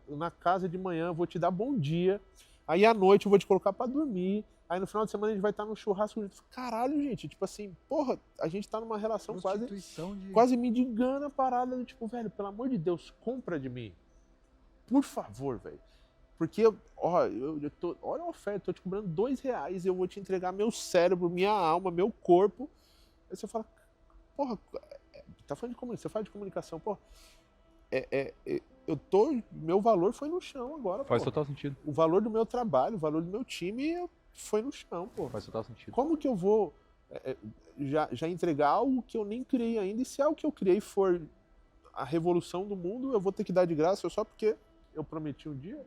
Speaker 1: na casa de manhã, vou te dar bom dia, aí à noite eu vou te colocar pra dormir, aí no final de semana a gente vai estar no churrasco junto. Caralho, gente, tipo assim, porra, a gente tá numa relação quase mendigando a parada, tipo, velho, pelo amor de Deus, compra de mim. Por favor, velho. Porque, olha a oferta, eu tô te cobrando R$2 e eu vou te entregar meu cérebro, minha alma, meu corpo. Aí você fala, porra, tá falando de comunicação, você fala de comunicação, porra, meu valor foi no chão agora,
Speaker 2: Faz
Speaker 1: porra.
Speaker 2: total sentido.
Speaker 1: O valor do meu trabalho, o valor do meu time foi no chão, porra.
Speaker 2: Faz total sentido.
Speaker 1: Como que eu vou já entregar algo que eu nem criei ainda? E se algo que eu criei for a revolução do mundo, eu vou ter que dar de graça só porque eu prometi um dia?